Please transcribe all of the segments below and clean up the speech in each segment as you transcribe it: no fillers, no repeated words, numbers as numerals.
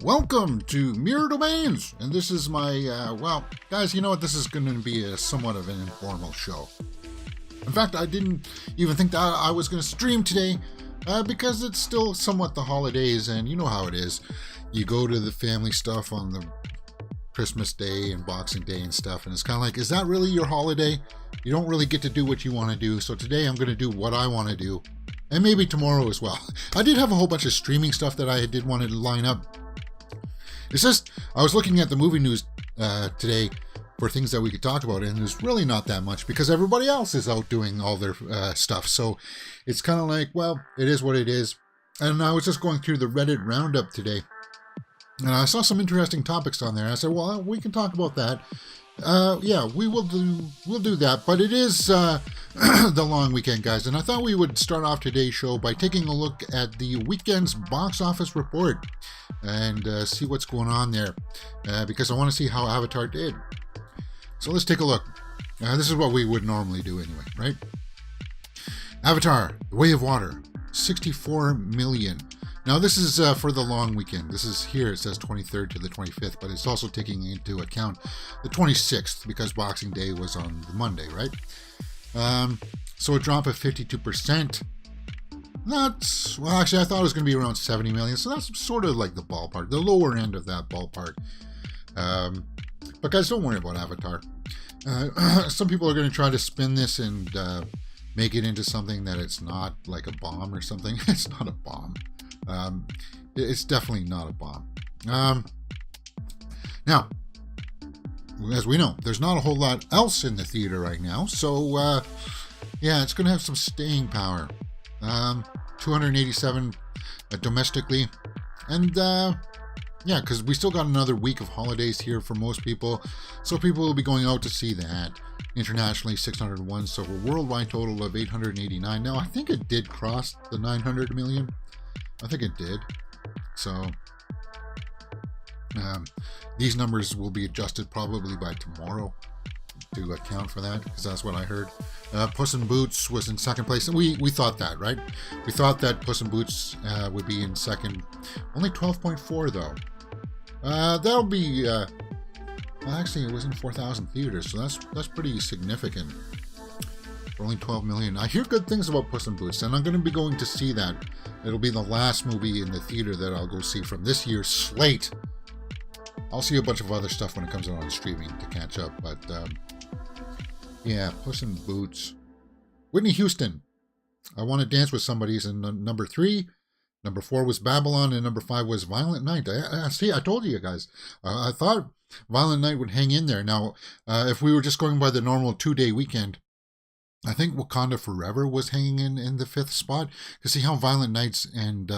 Welcome to Mirror Domains, and this is my, well, guys, you know what? This is going to be a somewhat of an informal show. In fact, I didn't even think that I was going to stream today, because it's still somewhat the holidays, and you know how it is. You go to the family stuff on the Christmas Day and Boxing Day and stuff, and it's kind of like, is that really your holiday? You don't really get to do what you want to do, so today I'm going to do what I want to do, and maybe tomorrow as well. I did have a whole bunch of streaming stuff that I did want to line up. It's just, I was looking at the movie news today for things that we could talk about, and there's really not that much because everybody else is out doing all their stuff. So it's kind of like, well, it is what it is. And I was just going through the Reddit Roundup today, and I saw some interesting topics on there. I said, well, we can talk about that. Yeah, we'll do that. But it is the long weekend, guys, and I thought we would start off today's show by taking a look at the weekend's box office report and see what's going on there, because I want to see how Avatar did. So let's take a look. This is what we would normally do anyway, right? Avatar: The Way of Water, 64 million. Now this is for the long weekend. This is here, it says 23rd to the 25th, but it's also taking into account the 26th because Boxing Day was on the Monday, right? So a drop of 52%. That's, well, actually I thought it was going to be around 70 million, so that's sort of like the ballpark, the lower end of that ballpark. But guys, don't worry about Avatar. Some people are going to try to spin this and make it into something that it's not, like a bomb or something. It's not a bomb. It's definitely not a bomb. Now, as we know, there's not a whole lot else in the theater right now, so yeah, it's going to have some staying power. 287 domestically, and yeah, because we still got another week of holidays here for most people, so people will be going out to see that. Internationally, 601, so a worldwide total of 889. Now, I think it did cross the 900 million. I think it did. So these numbers will be adjusted probably by tomorrow to account for that, because that's what I heard. Puss in Boots was in second place, and we thought that, right? We thought that Puss in Boots would be in second. Only 12.4 though. That'll be well, actually it was in 4,000 theaters, so that's pretty significant for only 12 million. I hear good things about Puss in Boots, and I'm going to be going to see that. It'll be the last movie in the theater that I'll go see from this year's slate. I'll see a bunch of other stuff when it comes out on streaming to catch up, but yeah, Puss in Boots. Whitney Houston, I Want to Dance with Somebody, is in number 3. Number 4 was Babylon, and number 5 was Violent Night. See, I told you guys. I thought Violent Night would hang in there. Now, if we were just going by the normal 2-day weekend, I think Wakanda Forever was hanging in the 5th spot. Because see how Violent Nights and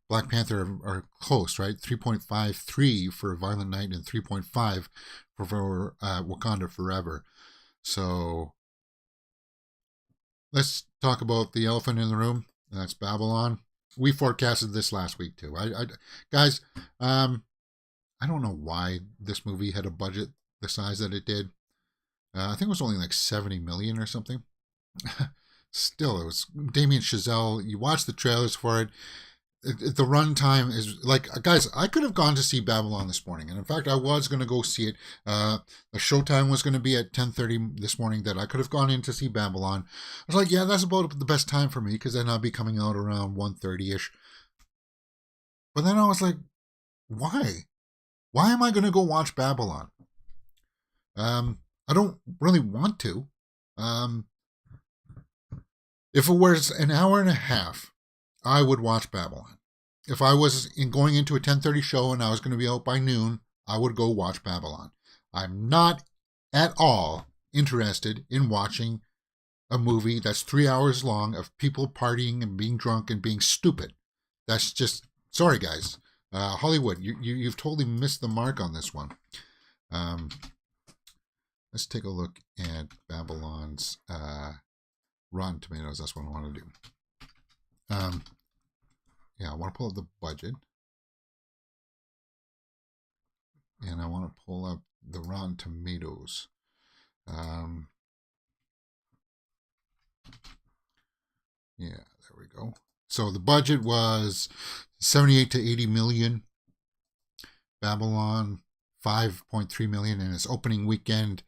Black Panther are close, right? 3.53 for Violent Night and 3.5 for Wakanda Forever. So let's talk about the elephant in the room. That's Babylon. We forecasted this last week too. Guys, I don't know why this movie had a budget the size that it did. I think it was only like 70 million or something. Still, it was Damien Chazelle. You watch the trailers for it. The runtime is like, guys, I could have gone to see Babylon this morning, and in fact I was going to go see it. The showtime was going to be at 10:30 this morning, that I could have gone in to see Babylon. I was like, yeah, that's about the best time for me, because then I'll be coming out around 1:30ish. But then I was like, why am I going to go watch Babylon? I don't really want to. If it was an hour and a half, I would watch Babylon. If I was going into a 10:30 show and I was going to be out by noon, I would go watch Babylon. I'm not at all interested in watching a movie that's 3 hours long of people partying and being drunk and being stupid. That's just, sorry guys. Hollywood, you've totally missed the mark on this one. Let's take a look at Babylon's Rotten Tomatoes. That's what I want to do. Yeah, I want to pull up the budget, and I want to pull up the Rotten Tomatoes. Yeah, there we go. So the budget was 78 to 80 million. Babylon, 5.3 million in its opening weekend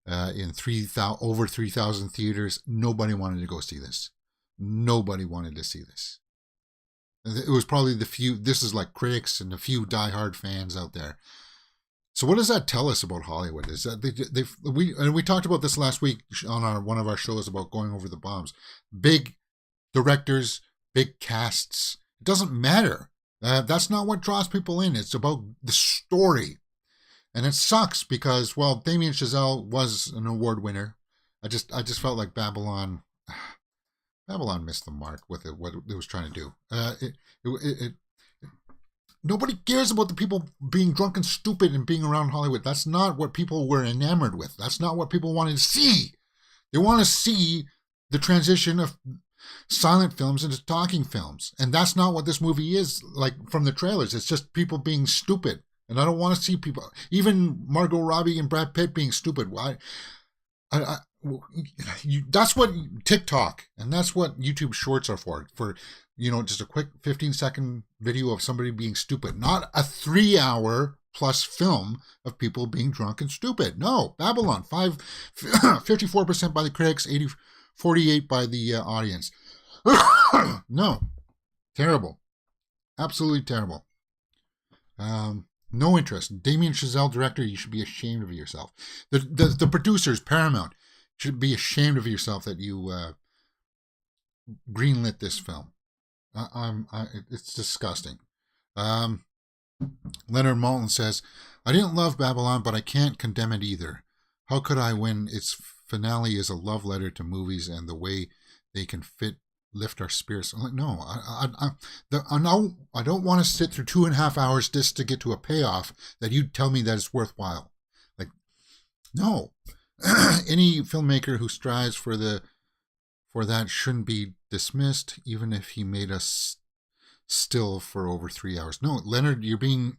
in over 3,000 theaters. Nobody wanted to go see this. Nobody wanted to see this. It was probably the few, this is like critics and a few diehard fans out there. So what does that tell us about Hollywood? Is that we talked about this last week on one of our shows about going over the bombs. Big directors, big casts. It doesn't matter. That's not what draws people in. It's about the story. And it sucks because, well, Damien Chazelle was an award winner. I just felt like Babylon missed the mark with what it was trying to do. Nobody cares about the people being drunk and stupid and being around Hollywood. That's not what people were enamored with. That's not what people wanted to see. They want to see the transition of silent films into talking films. And that's not what this movie is like from the trailers. It's just people being stupid. And I don't want to see people, even Margot Robbie and Brad Pitt being stupid. Why? That's what TikTok and that's what YouTube Shorts are for just a quick 15-second video of somebody being stupid, not a 3-hour plus film of people being drunk and stupid. No, Babylon, 54% by the critics, 48% by the audience. No, terrible, absolutely terrible. No interest. Damien Chazelle, director, you should be ashamed of yourself. The producers, Paramount, should be ashamed of yourself that you greenlit this film. It's disgusting. Leonard Maltin says, I didn't love Babylon, but I can't condemn it either. How could I when its finale is a love letter to movies and the way they can lift our spirits? I'm like, no, I don't want to sit through 2.5 hours just to get to a payoff that you tell me that it's worthwhile. Like, no. Any filmmaker who strives for that shouldn't be dismissed, even if he made us still for over 3 hours. No, Leonard, you're being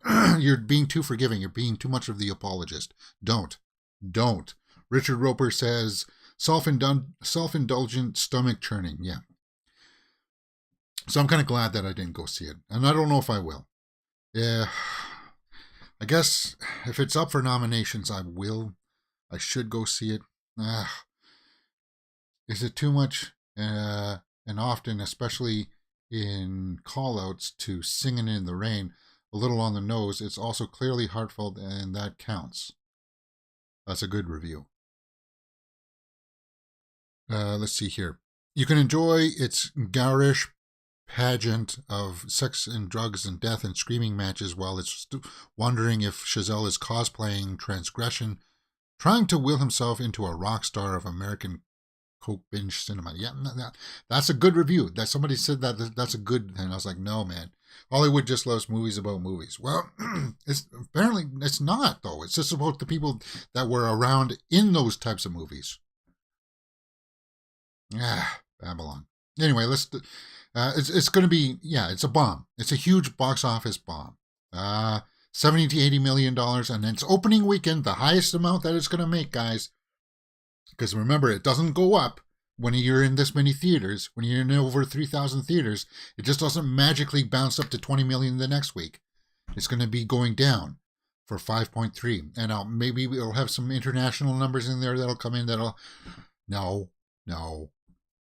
too forgiving. You're being too much of the apologist. Don't. Richard Roper says self-indulgent stomach churning. Yeah. So I'm kind of glad that I didn't go see it, and I don't know if I will. Yeah, I guess if it's up for nominations, I will. I should go see it. Is it too much? And often, especially in call-outs to Singing in the Rain, a little on the nose, it's also clearly heartfelt, and that counts. That's a good review. Let's see here. You can enjoy its garish pageant of sex and drugs and death and screaming matches while it's wondering if Chazelle is cosplaying transgression, trying to will himself into a rock star of American coke binge cinema. Yeah, that's a good review. That somebody said that's a good, and I was like, no, man. Hollywood just loves movies about movies. Well, apparently it's not, though. It's just about the people that were around in those types of movies. Babylon. Anyway, it's going to be, it's a bomb. It's a huge box office bomb. $70 to $80 million, and its opening weekend, the highest amount that it's going to make, guys. Because remember, it doesn't go up when you're in this many theaters. When you're in over 3,000 theaters, it just doesn't magically bounce up to 20 million the next week. It's going to be going down for 5.3. And maybe it'll have some international numbers in there that'll come in No.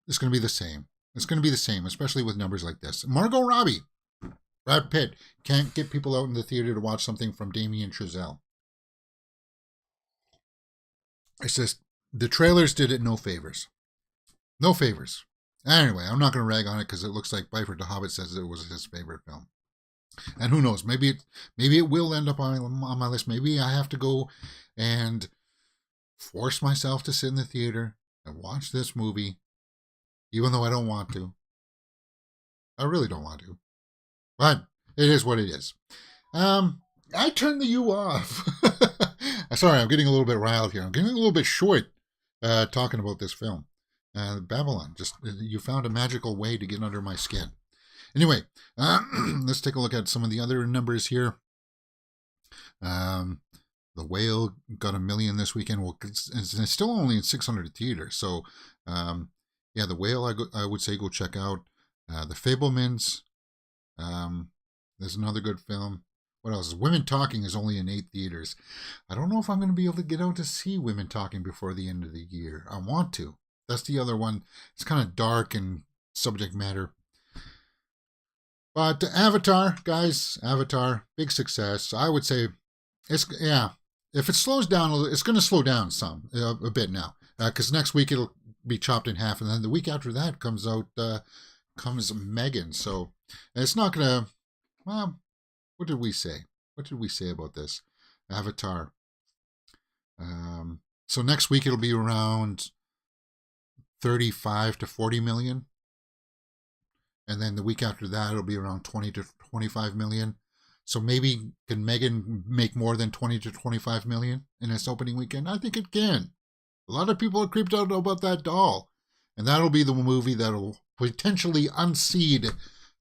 It's going to be the same. It's going to be the same, especially with numbers like this. Margot Robbie, Brad Pitt can't get people out in the theater to watch something from Damien Chazelle. It's just, the trailers did it no favors. No favors. Anyway, I'm not going to rag on it because it looks like Byford the Hobbit says it was his favorite film. And who knows, maybe it will end up on my list. Maybe I have to go and force myself to sit in the theater and watch this movie, even though I don't want to. I really don't want to. But it is what it is. I turned the U off. Sorry, I'm getting a little bit riled here. I'm getting a little bit short talking about this film. Babylon, just you found a magical way to get under my skin. Anyway, let's take a look at some of the other numbers here. The Whale got 1 million this weekend. Well, it's still only in 600 theaters. So, The Whale, I would say go check out. The Fabelmans, there's another good film. What else? Women Talking is only in 8 theaters. I don't know if I'm going to be able to get out to see Women Talking before the end of the year. I want to. That's the other one. It's kind of dark and subject matter. But Avatar, guys, Avatar, big success. I would say if it slows down, it's going to slow down a bit now. Because next week it'll be chopped in half, and then the week after that comes Megan. So it's not going to, well, what did we say? What did we say about this? Avatar. So next week it'll be around 35 to 40 million. And then the week after that, it'll be around 20 to 25 million. So maybe can Megan make more than 20 to 25 million in its opening weekend? I think it can. A lot of people are creeped out about that doll. And that'll be the movie that'll potentially unseat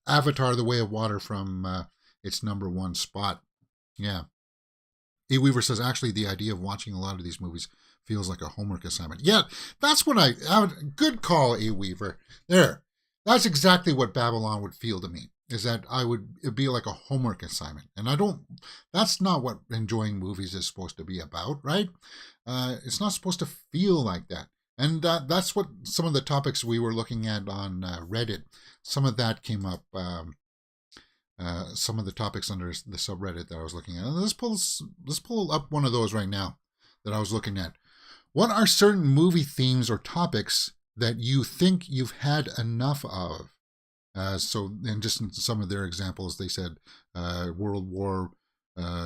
Avatar: The Way of Water from its #1 spot. Yeah. E. Weaver says, actually, the idea of watching a lot of these movies feels like a homework assignment. Yeah, that's what good call, E. Weaver. There. That's exactly what Babylon would feel to me, is that it'd be like a homework assignment. And that's not what enjoying movies is supposed to be about, right? It's not supposed to feel like that. And that's what some of the topics we were looking at on Reddit, some of that came up, some of the topics under the subreddit that I was looking at. And let's pull up one of those right now that I was looking at. What are certain movie themes or topics that you think you've had enough of? And just in some of their examples, they said World War,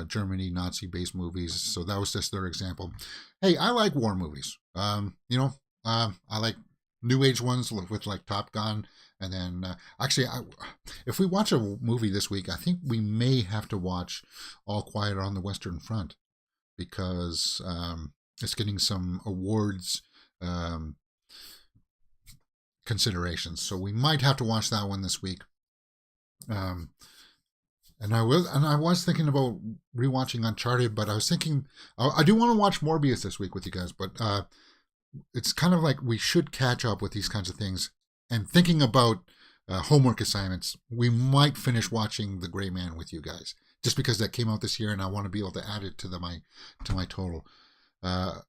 Germany, Nazi-based movies. So that was just their example. Hey, I like war movies. I like New Age ones with like Top Gun. And then, if we watch a movie this week, I think we may have to watch All Quiet on the Western Front, because it's getting some awards considerations. So we might have to watch that one this week. And I was thinking about rewatching Uncharted, but I was thinking I do want to watch Morbius this week with you guys, but it's kind of like we should catch up with these kinds of things. And thinking about homework assignments, we might finish watching The Gray Man with you guys, just because that came out this year, and I want to be able to add it to my total. But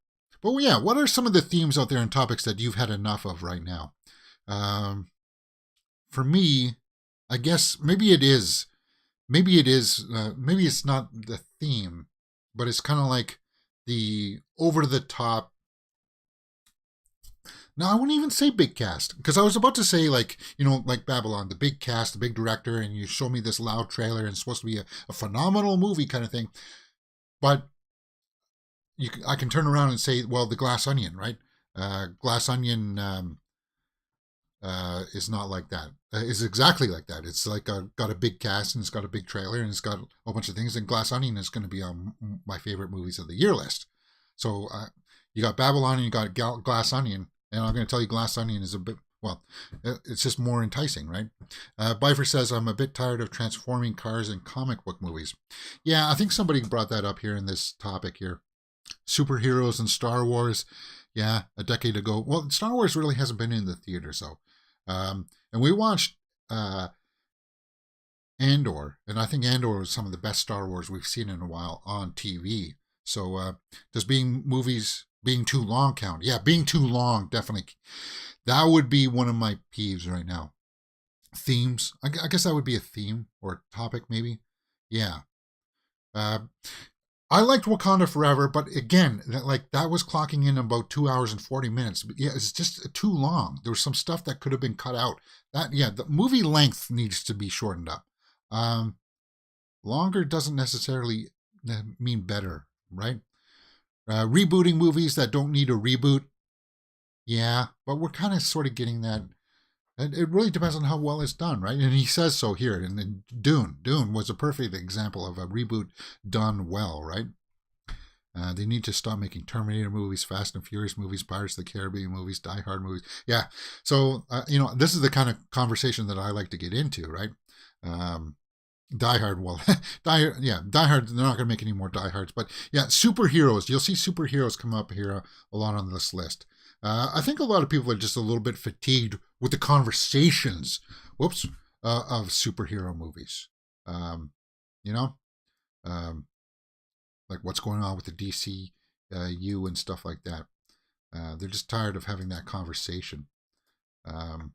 yeah, what are some of the themes out there and topics that you've had enough of right now? For me, I guess maybe it's not the theme, but it's kind of like the over the top. Now, I wouldn't even say big cast, because I was about to say, like Babylon, the big cast, the big director, and you show me this loud trailer, and it's supposed to be a phenomenal movie kind of thing. But I can turn around and say, well, the Glass Onion, right? Glass Onion is not like that. It's exactly like that. It's like got a big cast, and it's got a big trailer, and it's got a whole bunch of things. And Glass Onion is going to be on my favorite movies of the year list. So you got Babylon and you got Glass Onion. And I'm going to tell you, Glass Onion is it's just more enticing, right? Bifer says, I'm a bit tired of transforming cars in comic book movies. Yeah, I think somebody brought that up here in this topic here. Superheroes and Star Wars. Yeah, a decade ago. Well, Star Wars really hasn't been in the theater, so. And we watched Andor, and I think Andor was some of the best Star Wars we've seen in a while on TV. So does movies being too long count? Yeah, being too long, definitely. That would be one of my peeves right now. Themes. I guess that would be a theme or a topic, maybe. Yeah. I liked Wakanda Forever, but again, that was clocking in about 2 hours and 40 minutes. But yeah, it's just too long. There was some stuff that could have been cut out. The movie length needs to be shortened up. Longer doesn't necessarily mean better, right? Rebooting movies that don't need a reboot. Yeah, but we're kind of sort of getting that. It really depends on how well it's done, right? And he says so here. And Dune was a perfect example of a reboot done well, right? They need to stop making Terminator movies, Fast and Furious movies, Pirates of the Caribbean movies, Die Hard movies. Yeah, so, this is the kind of conversation that I like to get into, right? Die Hard, Die Hard, they're not going to make any more Die Hards. But yeah, superheroes. You'll see superheroes come up here a lot on this list. I think a lot of people are just a little bit fatigued with the conversations, of superhero movies. um, like what's going on with the DCU and stuff like that. They're just tired of having that conversation. Um,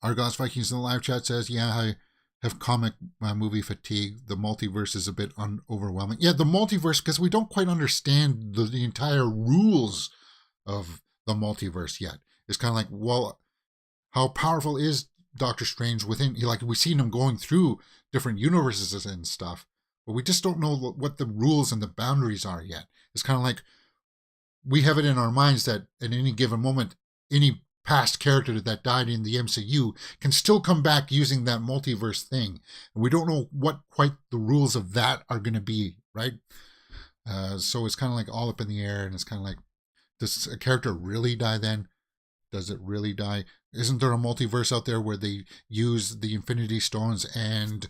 Argos Vikings in the live chat says, "Yeah, I have comic movie fatigue. The multiverse is a bit overwhelming." Yeah, the multiverse, because we don't quite understand the entire rules of the multiverse yet. It's kind of like, well, how powerful is Doctor Strange within? Like, we've seen him going through different universes and stuff, but we just don't know what the rules and the boundaries are yet. It's kind of like we have it in our minds that at any given moment, any past character that died in the MCU can still come back using that multiverse thing. And we don't know what quite the rules of that are going to be, right? So it's kind of like all up in the air, and it's kind of like, does a character really die then? Does it really die? Isn't there a multiverse out there where they use the Infinity Stones and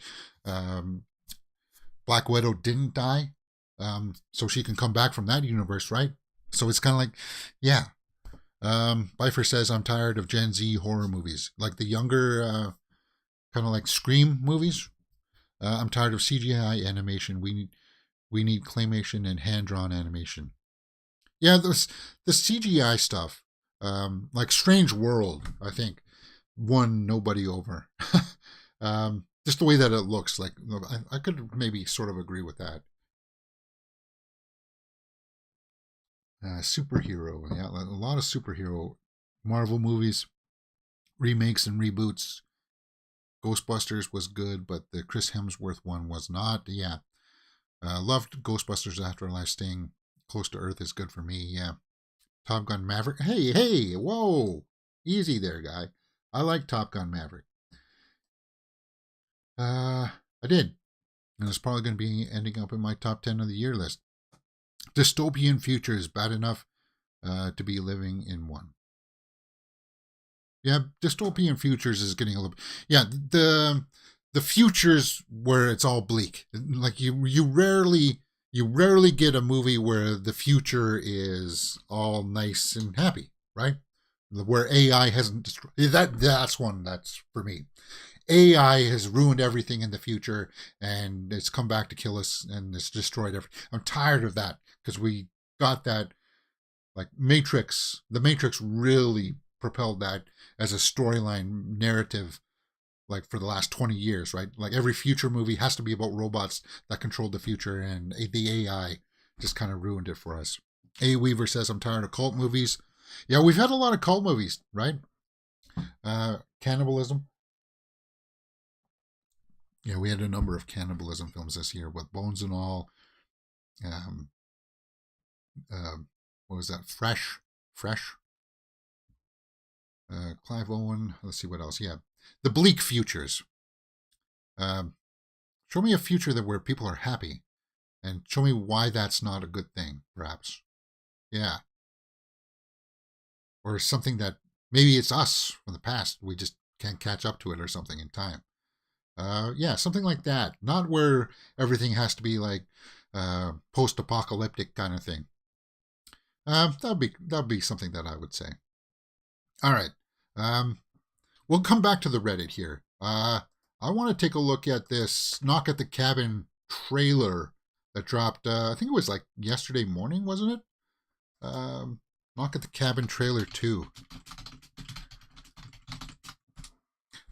Black Widow didn't die? So she can come back from that universe, right? So it's kind of like, yeah. Bifer says, I'm tired of Gen Z horror movies. Like the younger, kind of like Scream movies. I'm tired of CGI animation. We need claymation and hand-drawn animation. Yeah, the CGI stuff, like Strange World, I think, won nobody over. Just the way that it looks, like I could maybe sort of agree with that. Superhero, yeah, a lot of superhero Marvel movies, remakes and reboots. Ghostbusters was good, but the Chris Hemsworth one was not. Yeah, loved Ghostbusters Afterlife. Staying close to Earth is good for me. Yeah, Top Gun Maverick. Hey, whoa, easy there, guy. I like Top Gun Maverick. I did, and it's probably going to be ending up in my top 10 of the year list. Dystopian future is bad enough to be living in one. Yeah, dystopian futures is getting a little. Yeah, the futures where it's all bleak. Like you rarely get a movie where the future is all nice and happy, right? Where AI hasn't destroyed that's one that's for me. AI has ruined everything in the future, and it's come back to kill us, and it's destroyed everything. I'm tired of that because we got that, like Matrix. The Matrix really propelled that as a storyline narrative, like for the last 20 years, right? Like every future movie has to be about robots that controlled the future, and the AI just kind of ruined it for us. A Weaver says, I'm tired of cult movies. Yeah, we've had a lot of cult movies, right? Cannibalism. Yeah, we had a number of cannibalism films this year with Bones and All. Um, uh, what was that? Fresh. Clive Owen. Let's see what else. Yeah, the bleak futures. Um, show me a future that where people are happy, and show me why that's not a good thing. Perhaps, yeah, or something that maybe it's us from the past. We just can't catch up to it or something in time. Yeah, something like that. Not where everything has to be like post-apocalyptic kind of thing. That'd be something that I would say. All right. Um, we'll come back to the Reddit here. I want to take a look at this Knock at the Cabin trailer that dropped. I think it was like yesterday morning, wasn't it? Knock at the Cabin trailer 2.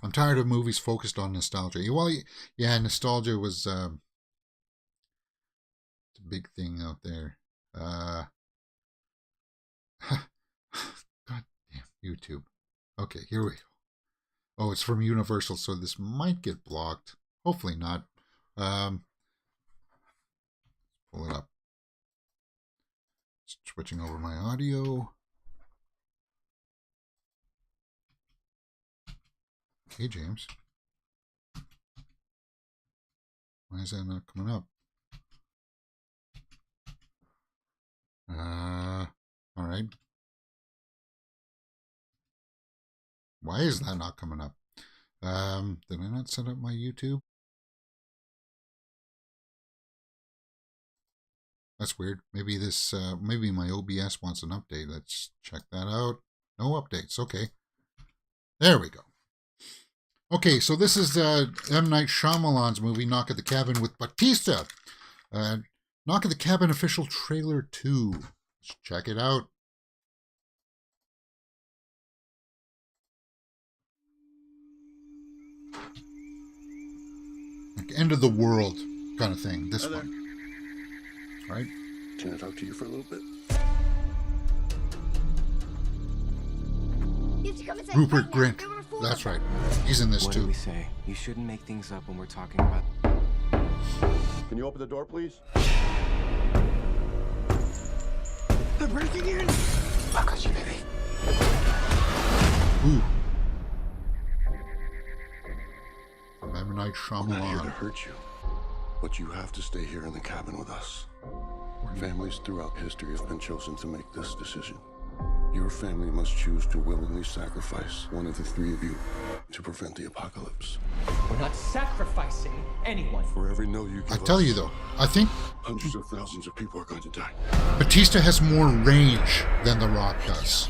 I'm tired of movies focused on nostalgia. Well, yeah, nostalgia was a big thing out there. God damn, YouTube. Okay, here we go. Oh, it's from Universal, so this might get blocked. Hopefully not. Pull it up. Switching over my audio. Hey, James. Why is that not coming up? All right. Why is that not coming up? Did I not set up my YouTube? That's weird. Maybe this, maybe my OBS wants an update. Let's check that out. No updates. Okay. There we go. Okay, so this is M. Night Shyamalan's movie, Knock at the Cabin with Batista. Knock at the Cabin official trailer 2. Let's check it out. Like end of the world kind of thing, this one. Right? Can I talk to you for a little bit? Rupert Grint. That's right. He's in this what too. What do we say? You shouldn't make things up when we're talking about... Can you open the door, please? They're breaking in! I got you, baby. Ooh. M. Night I'm not here to Shyamalan. hurt you, but you have to stay here in the cabin with us. Families throughout history have been chosen to make this decision. Your family must choose to willingly sacrifice one of the three of you to prevent the apocalypse. We're not sacrificing anyone. For every no you give I tell you though, I think hundreds of thousands of people are going to die. Batista has more range than The Rock does.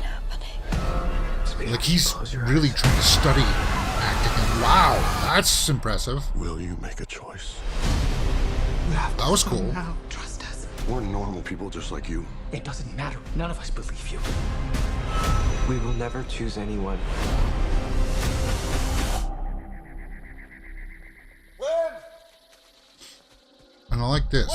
Like he's really trying to study acting, and wow, that's impressive. Will you make a choice? That was cool. Now, trust us. We're normal people just like you. It doesn't matter. None of us believe you. We will never choose anyone. And I like this.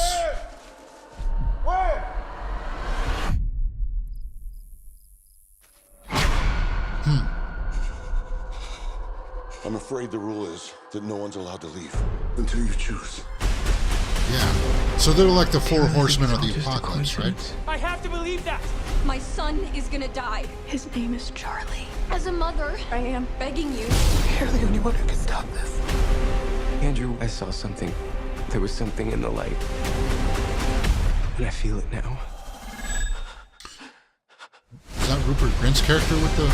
I'm afraid the rule is that no one's allowed to leave until you choose. Yeah. So they're like the four horsemen of the Just a apocalypse, right? coincidence. I have to believe that. My son is gonna die. His name is Charlie. As a mother, I am begging you. You're the only one who can stop this. Andrew, I saw something. There was something in the light. And I feel it now. Is that Rupert Grint's character with the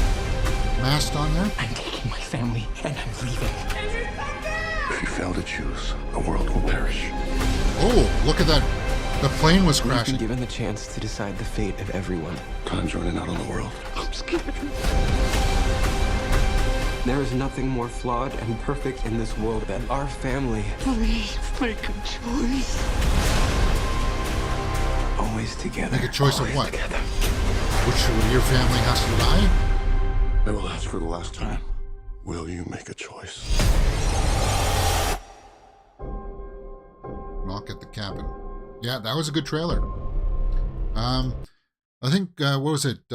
mask on there? I'm taking my family and I'm leaving. If you fail to choose, the world will perish. Oh, look at that. The plane was We've been crashing. given the chance to decide the fate of everyone. Time's running out on the world. I'm scared. There is nothing more flawed and perfect in this world than our family. Please make a choice. Always together. Make a choice of Always what? Together. Which of your family has to die? I will ask for the last time. Will you make a choice? Knock at the Cabin. Yeah, that was a good trailer. I think what was it?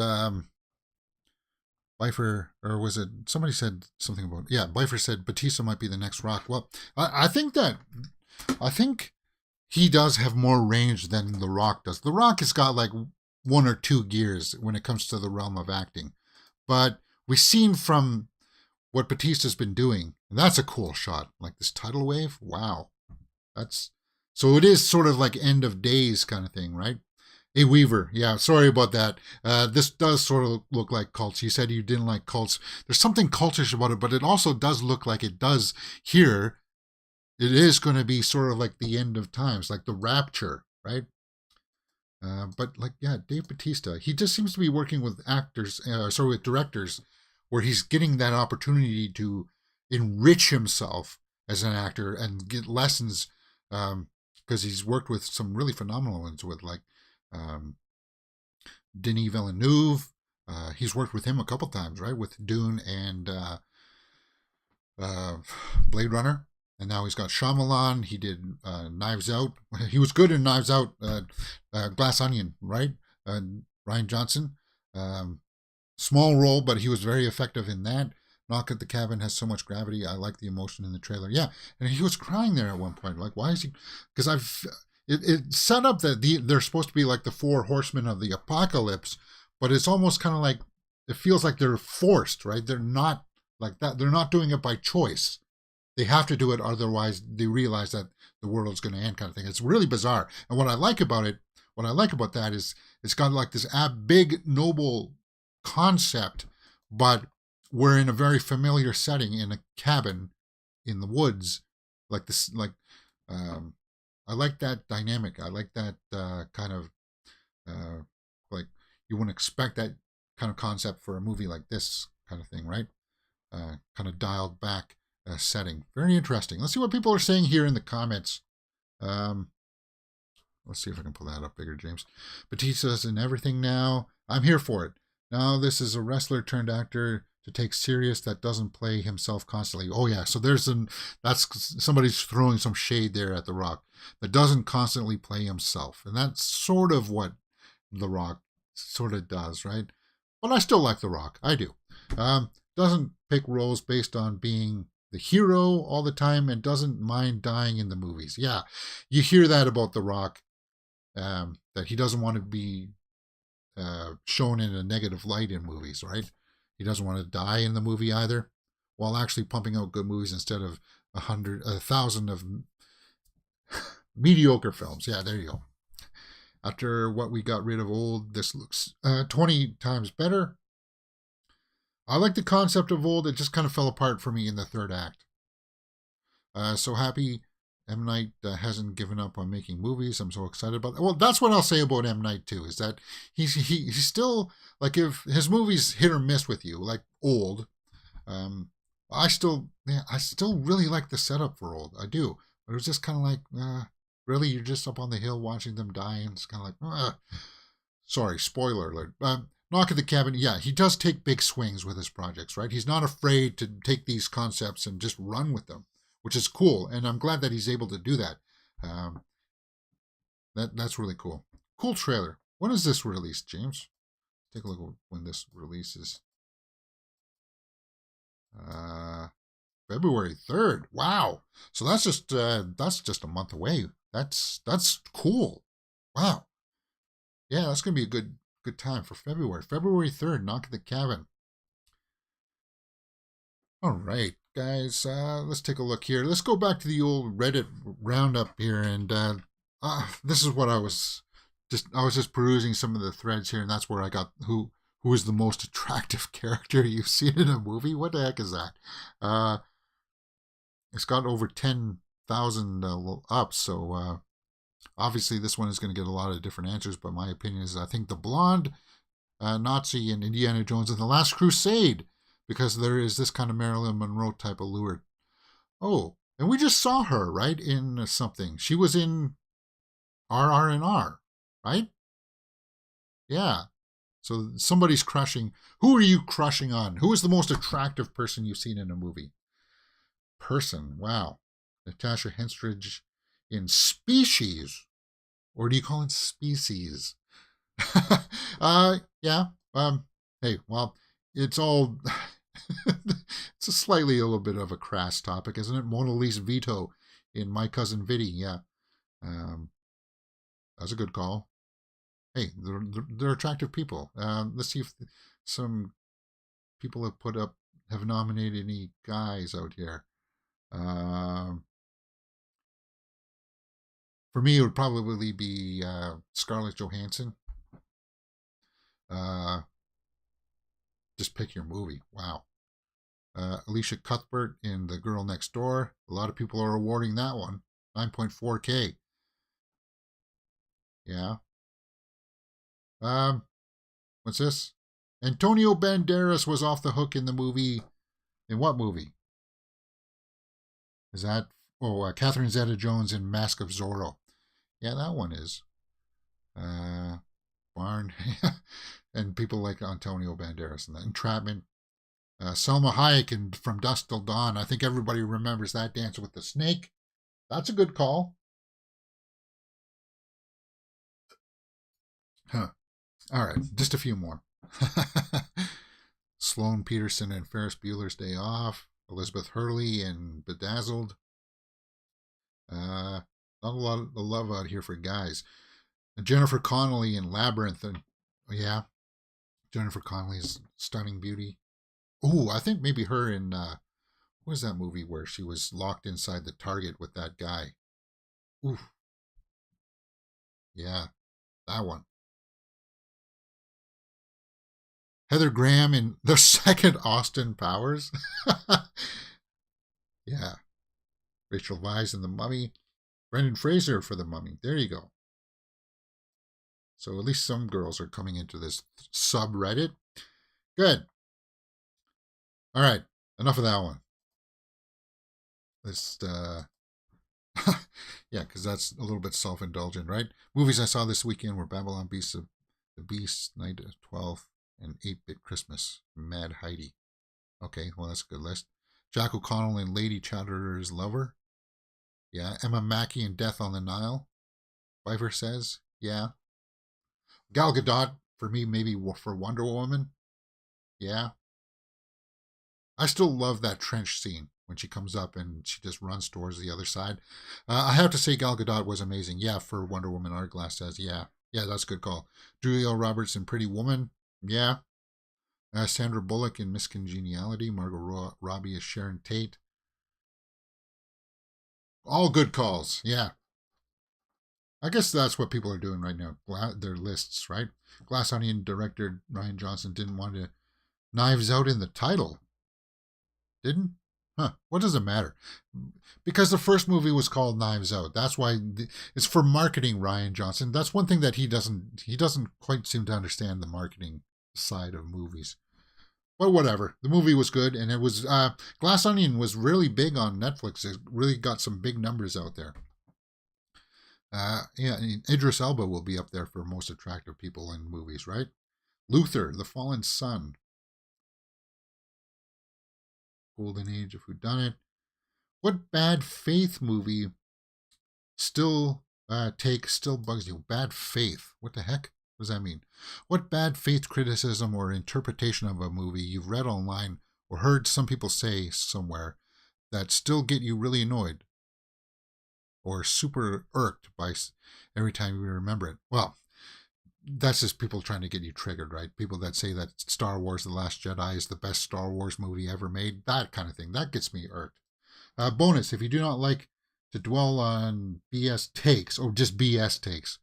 Bifer, or was it somebody said something about? Yeah, Bifer said Batista might be the next Rock. Well, I think he does have more range than The Rock does. The Rock has got like one or two gears when it comes to the realm of acting, but we've seen from what Batista's been doing, and that's a cool shot. Like this tidal wave, wow, that's. So it is sort of like end of days kind of thing, right? A Weaver, yeah, sorry about that. This does sort of look like cults. You said you didn't like cults. There's something cultish about it, but it also does look like it does here. It is going to be sort of like the end of times, like the rapture, right? But like, yeah, Dave Bautista, he just seems to be working with actors, with directors, where he's getting that opportunity to enrich himself as an actor and get lessons, because he's worked with some really phenomenal ones with like Denis Villeneuve. He's worked with him a couple times, right? With Dune and Blade Runner. And now he's got Shyamalan. He did Knives Out. He was good in Knives Out, Glass Onion, right? Ryan Johnson. Small role, but he was very effective in that. Knock at the Cabin has so much gravity. I like the emotion in the trailer. Yeah, and he was crying there at one point. Like, why is he? Because it set up that they're supposed to be like the four horsemen of the apocalypse, but it's almost kind of like it feels like they're forced, right? They're not like that. They're not doing it by choice. They have to do it, otherwise they realize that the world is going to end, kind of thing. It's really bizarre. And what I like about that is it's got like this big noble concept, but we're in a very familiar setting in a cabin in the woods, like this. Like I like that dynamic. I like that kind of like you wouldn't expect that kind of concept for a movie like this kind of thing, right? Kind of dialed back. setting. Very interesting. Let's see what people are saying here in the comments. Let's see if I can pull that up bigger, James. Batista's in everything now. I'm here for it. Now this is a wrestler turned actor to take serious that doesn't play himself constantly. Oh yeah, so that's somebody's throwing some shade there at The Rock, that doesn't constantly play himself. And that's sort of what The Rock sort of does, right? But I still like The Rock. I do. Doesn't pick roles based on being the hero all the time and doesn't mind dying in the movies. Yeah, you hear that about The Rock, that he doesn't want to be shown in a negative light in movies, right? He doesn't want to die in the movie either, while actually pumping out good movies instead of 1,000 of mediocre films. Yeah, there you go. After what we got rid of old, this looks 20 times better. I like the concept of old. It just kind of fell apart for me in the third act. So happy M. Night hasn't given up on making movies. I'm so excited about that. Well, that's what I'll say about M. Night too, is that he's still, like, if his movies hit or miss with you, like Old, I still really like the setup for Old. I do. But it was just kind of like, really, you're just up on the hill watching them die, and it's kind of like, sorry, spoiler alert. Knock at the Cabin, yeah, he does take big swings with his projects, right? He's not afraid to take these concepts and just run with them, which is cool, and I'm glad that he's able to do that. That's really cool. Cool trailer. When is this released, James? Take a look at when this releases. February 3rd. Wow. So that's just a month away. That's cool. Wow. Yeah, that's gonna be a good time for February. February 3rd. Knock at the Cabin. All right, guys, let's take a look here. Let's go back to the old Reddit roundup here, and this is what I was just perusing some of the threads here, and that's where I got who is the most attractive character you've seen in a movie. What the heck is that? It's got over 10,000 up, so obviously this one is going to get a lot of different answers, but my opinion is I think the blonde Nazi in Indiana Jones and the Last Crusade, because there is this kind of Marilyn Monroe type allure. Oh, and we just saw her, right, in something. She was in RR&R, right? Yeah. So somebody's crushing. Who are you crushing on? Who is the most attractive person you've seen in a movie? Wow. Natasha Henstridge in Species. Or do you call it Species? Yeah. Hey, well, it's all... it's a little bit of a crass topic, isn't it? Mona Lisa Vito in My Cousin Vinny. Yeah. That's a good call. Hey, they're attractive people. Let's see if some people have nominated any guys out here. For me, it would probably be Scarlett Johansson. Just pick your movie. Wow. Alicia Cuthbert in The Girl Next Door. A lot of people are awarding that one. 9.4K. Yeah. What's this? Antonio Banderas was off the hook in the movie. In what movie? Is that... Oh, Catherine Zeta-Jones in Mask of Zorro. Yeah, that one is. Barn. And people like Antonio Banderas and that. Entrapment. Selma Hayek From Dusk Till Dawn. I think everybody remembers that, Dance with the Snake. That's a good call. Huh. All right, just a few more. Sloane Peterson in Ferris Bueller's Day Off. Elizabeth Hurley in Bedazzled. Not a lot of love out here for guys. Jennifer Connelly in Labyrinth. And, yeah, Jennifer Connelly's stunning beauty. Oh, I think maybe her in, what was that movie where she was locked inside the Target with that guy? Ooh. Yeah, that one. Heather Graham in the second Austin Powers. Yeah. Rachel Weisz in The Mummy. Brendan Fraser for The Mummy. There you go. So at least some girls are coming into this subreddit. Good. All right. Enough of that one. Let's yeah, because that's a little bit self-indulgent, right? Movies I saw this weekend were Babylon Beasts of the Beast, Night of 12, and 8-Bit Christmas, Mad Heidi. Okay, well, that's a good list. Jack O'Connell and Lady Chatterer's Lover. Yeah. Emma Mackey and Death on the Nile. Pfeiffer says, yeah. Gal Gadot, for me, maybe for Wonder Woman. Yeah. I still love that trench scene when she comes up and she just runs towards the other side. I have to say Gal Gadot was amazing. Yeah, for Wonder Woman, Art Glass says, yeah. Yeah, that's a good call. Julia Roberts in Pretty Woman. Yeah. Sandra Bullock in Miss Congeniality. Margot Robbie as Sharon Tate. All good calls. Yeah. I guess that's what people are doing right now. Their lists, right? Glass Onion director Ryan Johnson didn't want to Knives Out in the title. Didn't? Huh. What does it matter? Because the first movie was called Knives Out. That's why it's for marketing, Ryan Johnson. That's one thing that he doesn't quite seem to understand, the marketing side of movies. But whatever. The movie was good, and it was Glass Onion was really big on Netflix. It really got some big numbers out there. Yeah, Idris Elba will be up there for most attractive people in movies, right? Luther, The Fallen Son. Golden Age of Whodunit. What bad faith movie still bugs you? Bad faith. What the heck does that mean? What bad faith criticism or interpretation of a movie you've read online or heard some people say somewhere that still get you really annoyed or super irked by every time you remember it? Well, that's just people trying to get you triggered, right? People that say that Star Wars The Last Jedi is the best Star Wars movie ever made, that kind of thing. That gets me irked. Bonus, if you do not like to dwell on BS takes, or just BS takes,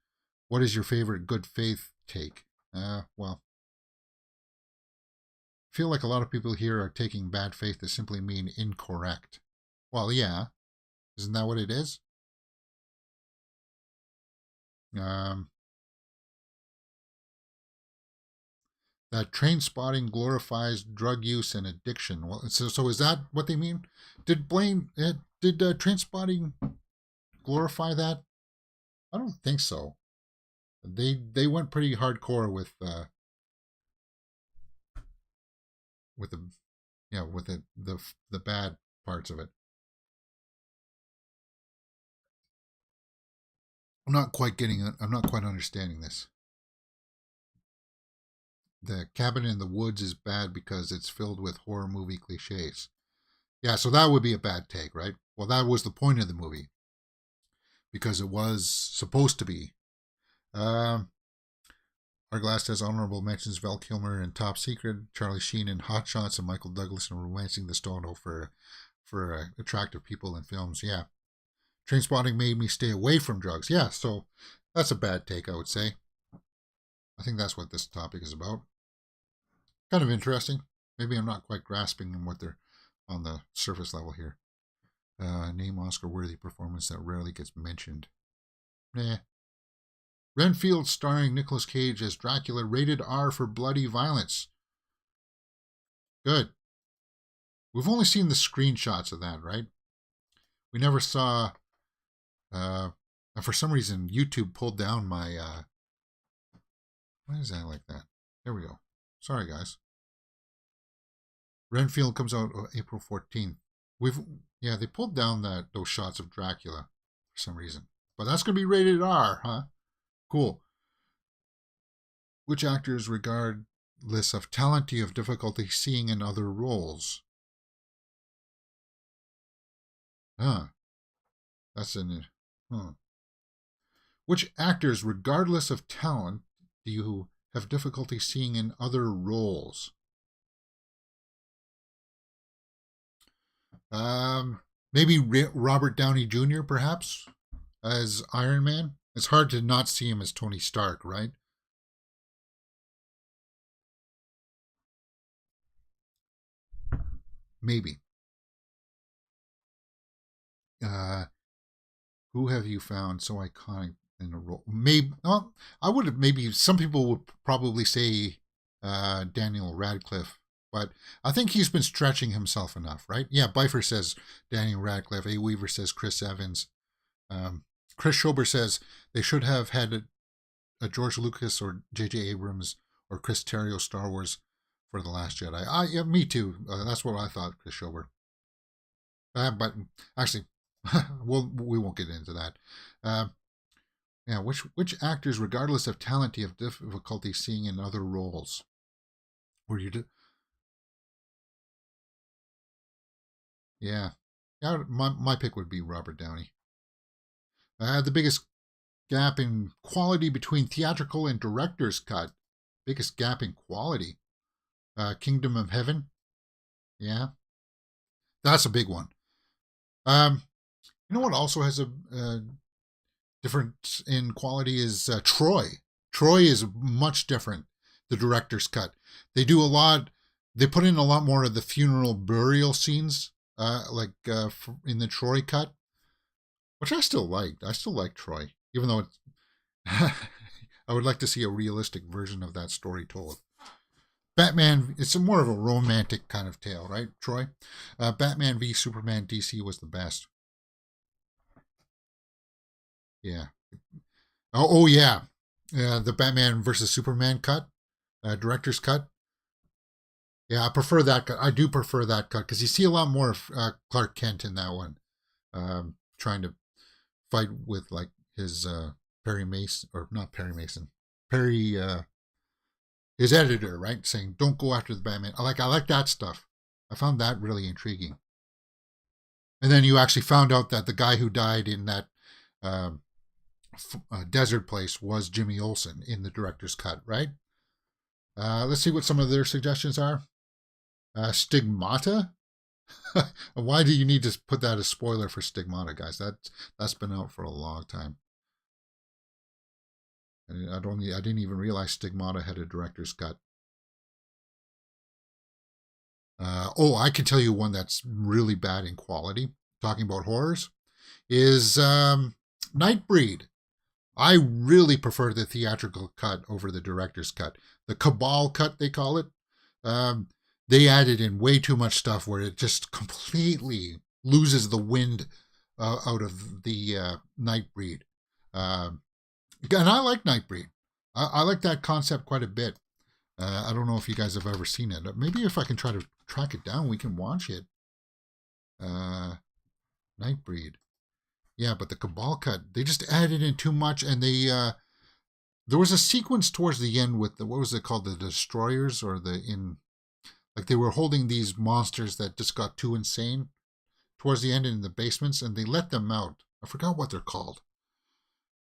what is your favorite good faith take? Well, I feel like a lot of people here are taking bad faith to simply mean incorrect. Well, yeah. Isn't that what it is? That train spotting glorifies drug use and addiction. Well, so is that what they mean? Did train spotting glorify that? I don't think so. They went pretty hardcore with the bad parts of it. I'm not quite getting it. I'm not quite understanding this. The Cabin in the Woods is bad because it's filled with horror movie cliches. Yeah, so that would be a bad take, right? Well, that was the point of the movie. Because it was supposed to be. Our Glass has honorable mentions Val Kilmer in Top Secret, Charlie Sheen in Hot Shots, and Michael Douglas in Romancing the Stone for attractive people in films. Yeah. Trainspotting made me stay away from drugs. Yeah, so that's a bad take, I would say. I think that's what this topic is about. Kind of interesting. Maybe I'm not quite grasping what they're on the surface level here. Name Oscar-worthy performance that rarely gets mentioned. Nah. Renfield starring Nicolas Cage as Dracula, rated R for bloody violence. Good. We've only seen the screenshots of that, right? We never saw... for some reason, YouTube pulled down my... Why is that like that? There we go. Sorry, guys. Renfield comes out April 14th. They pulled down those shots of Dracula for some reason. But that's going to be rated R, huh? Cool. Which actors, regardless of talent, do you have difficulty seeing in other roles? That's an... Which actors, regardless of talent, do you have difficulty seeing in other roles? Maybe Robert Downey Jr., perhaps, as Iron Man. It's hard to not see him as Tony Stark, right? Maybe. Who have you found so iconic in a role? Maybe some people would probably say Daniel Radcliffe, but I think he's been stretching himself enough, right? Yeah, Bifer says Daniel Radcliffe. A. Weaver says Chris Evans. Chris Schober says they should have had a George Lucas or J.J. Abrams or Chris Terrio Star Wars for The Last Jedi. Yeah, me too. That's what I thought, Chris Schober. But actually, we won't get into that. Yeah, which actors, regardless of talent, do you have difficulty seeing in other roles? Were you do? Yeah, my pick would be Robert Downey. The biggest gap in quality between theatrical and director's cut. Biggest gap in quality. Kingdom of Heaven. Yeah, that's a big one. You know what also has a difference in quality is Troy. Troy is much different. The director's cut. They do a lot. They put in a lot more of the funeral burial scenes, in the Troy cut, which I still liked. I still like Troy, even though it's I would like to see a realistic version of that story told. Batman, it's more of a romantic kind of tale, right, Troy? Batman v Superman DC was the best. Yeah. Oh yeah. The Batman versus Superman cut, director's cut. Yeah, I prefer that cut. I do prefer that cut because you see a lot more of Clark Kent in that one, trying to fight with like his Perry Mason, or not Perry Mason, Perry, his editor, right, saying don't go after the Batman. I like that stuff. I found that really intriguing. And then you actually found out that the guy who died in that desert place was Jimmy Olsen in the director's cut, right? Let's see what some of their suggestions are. Stigmata. Why do you need to put that as spoiler for Stigmata, guys? That's been out for a long time. I didn't even realize Stigmata had a director's cut. I can tell you one that's really bad in quality. Talking about horrors, is Nightbreed. I really prefer the theatrical cut over the director's cut. The Cabal cut, they call it. They added in way too much stuff where it just completely loses the wind out of the Nightbreed. And I like Nightbreed. I like that concept quite a bit. I don't know if you guys have ever seen it. Maybe if I can try to track it down, we can watch it. Nightbreed. Yeah, but the Cabal cut, they just added in too much, and they there was a sequence towards the end with what was it called, the Destroyers, or they were holding these monsters that just got too insane towards the end in the basements, and they let them out. I forgot what they're called.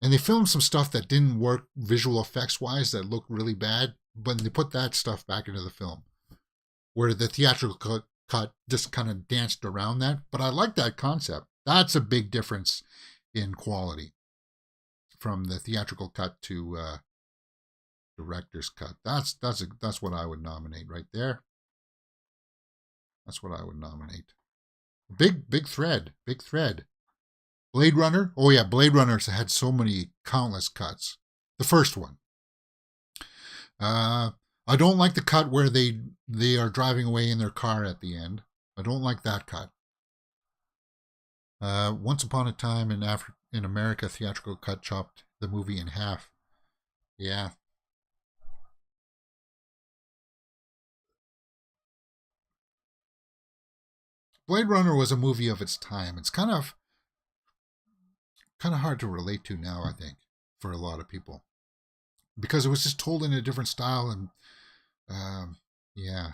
And they filmed some stuff that didn't work visual effects wise, that looked really bad, but they put that stuff back into the film, where the theatrical cut just kind of danced around that. But I like that concept. That's a big difference in quality from the theatrical cut to director's cut. That's what I would nominate right there. That's what I would nominate. Big thread. Blade Runner. Oh yeah, Blade Runner's had so many countless cuts. The first one. I don't like the cut where they are driving away in their car at the end. I don't like that cut. Once Upon a Time in America, theatrical cut chopped the movie in half. Yeah. Blade Runner was a movie of its time. It's kind of hard to relate to now, I think, for a lot of people, because it was just told in a different style. And yeah,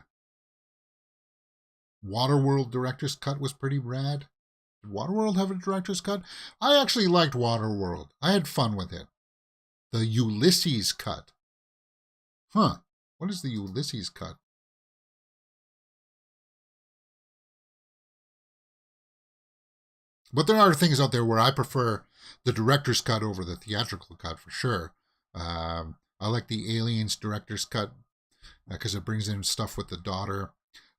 Waterworld director's cut was pretty rad. Did Waterworld have a director's cut? I actually liked Waterworld. I had fun with it. The Ulysses cut. Huh. What is the Ulysses cut? But there are things out there where I prefer the director's cut over the theatrical cut for sure. I like the Aliens director's cut because it brings in stuff with the daughter.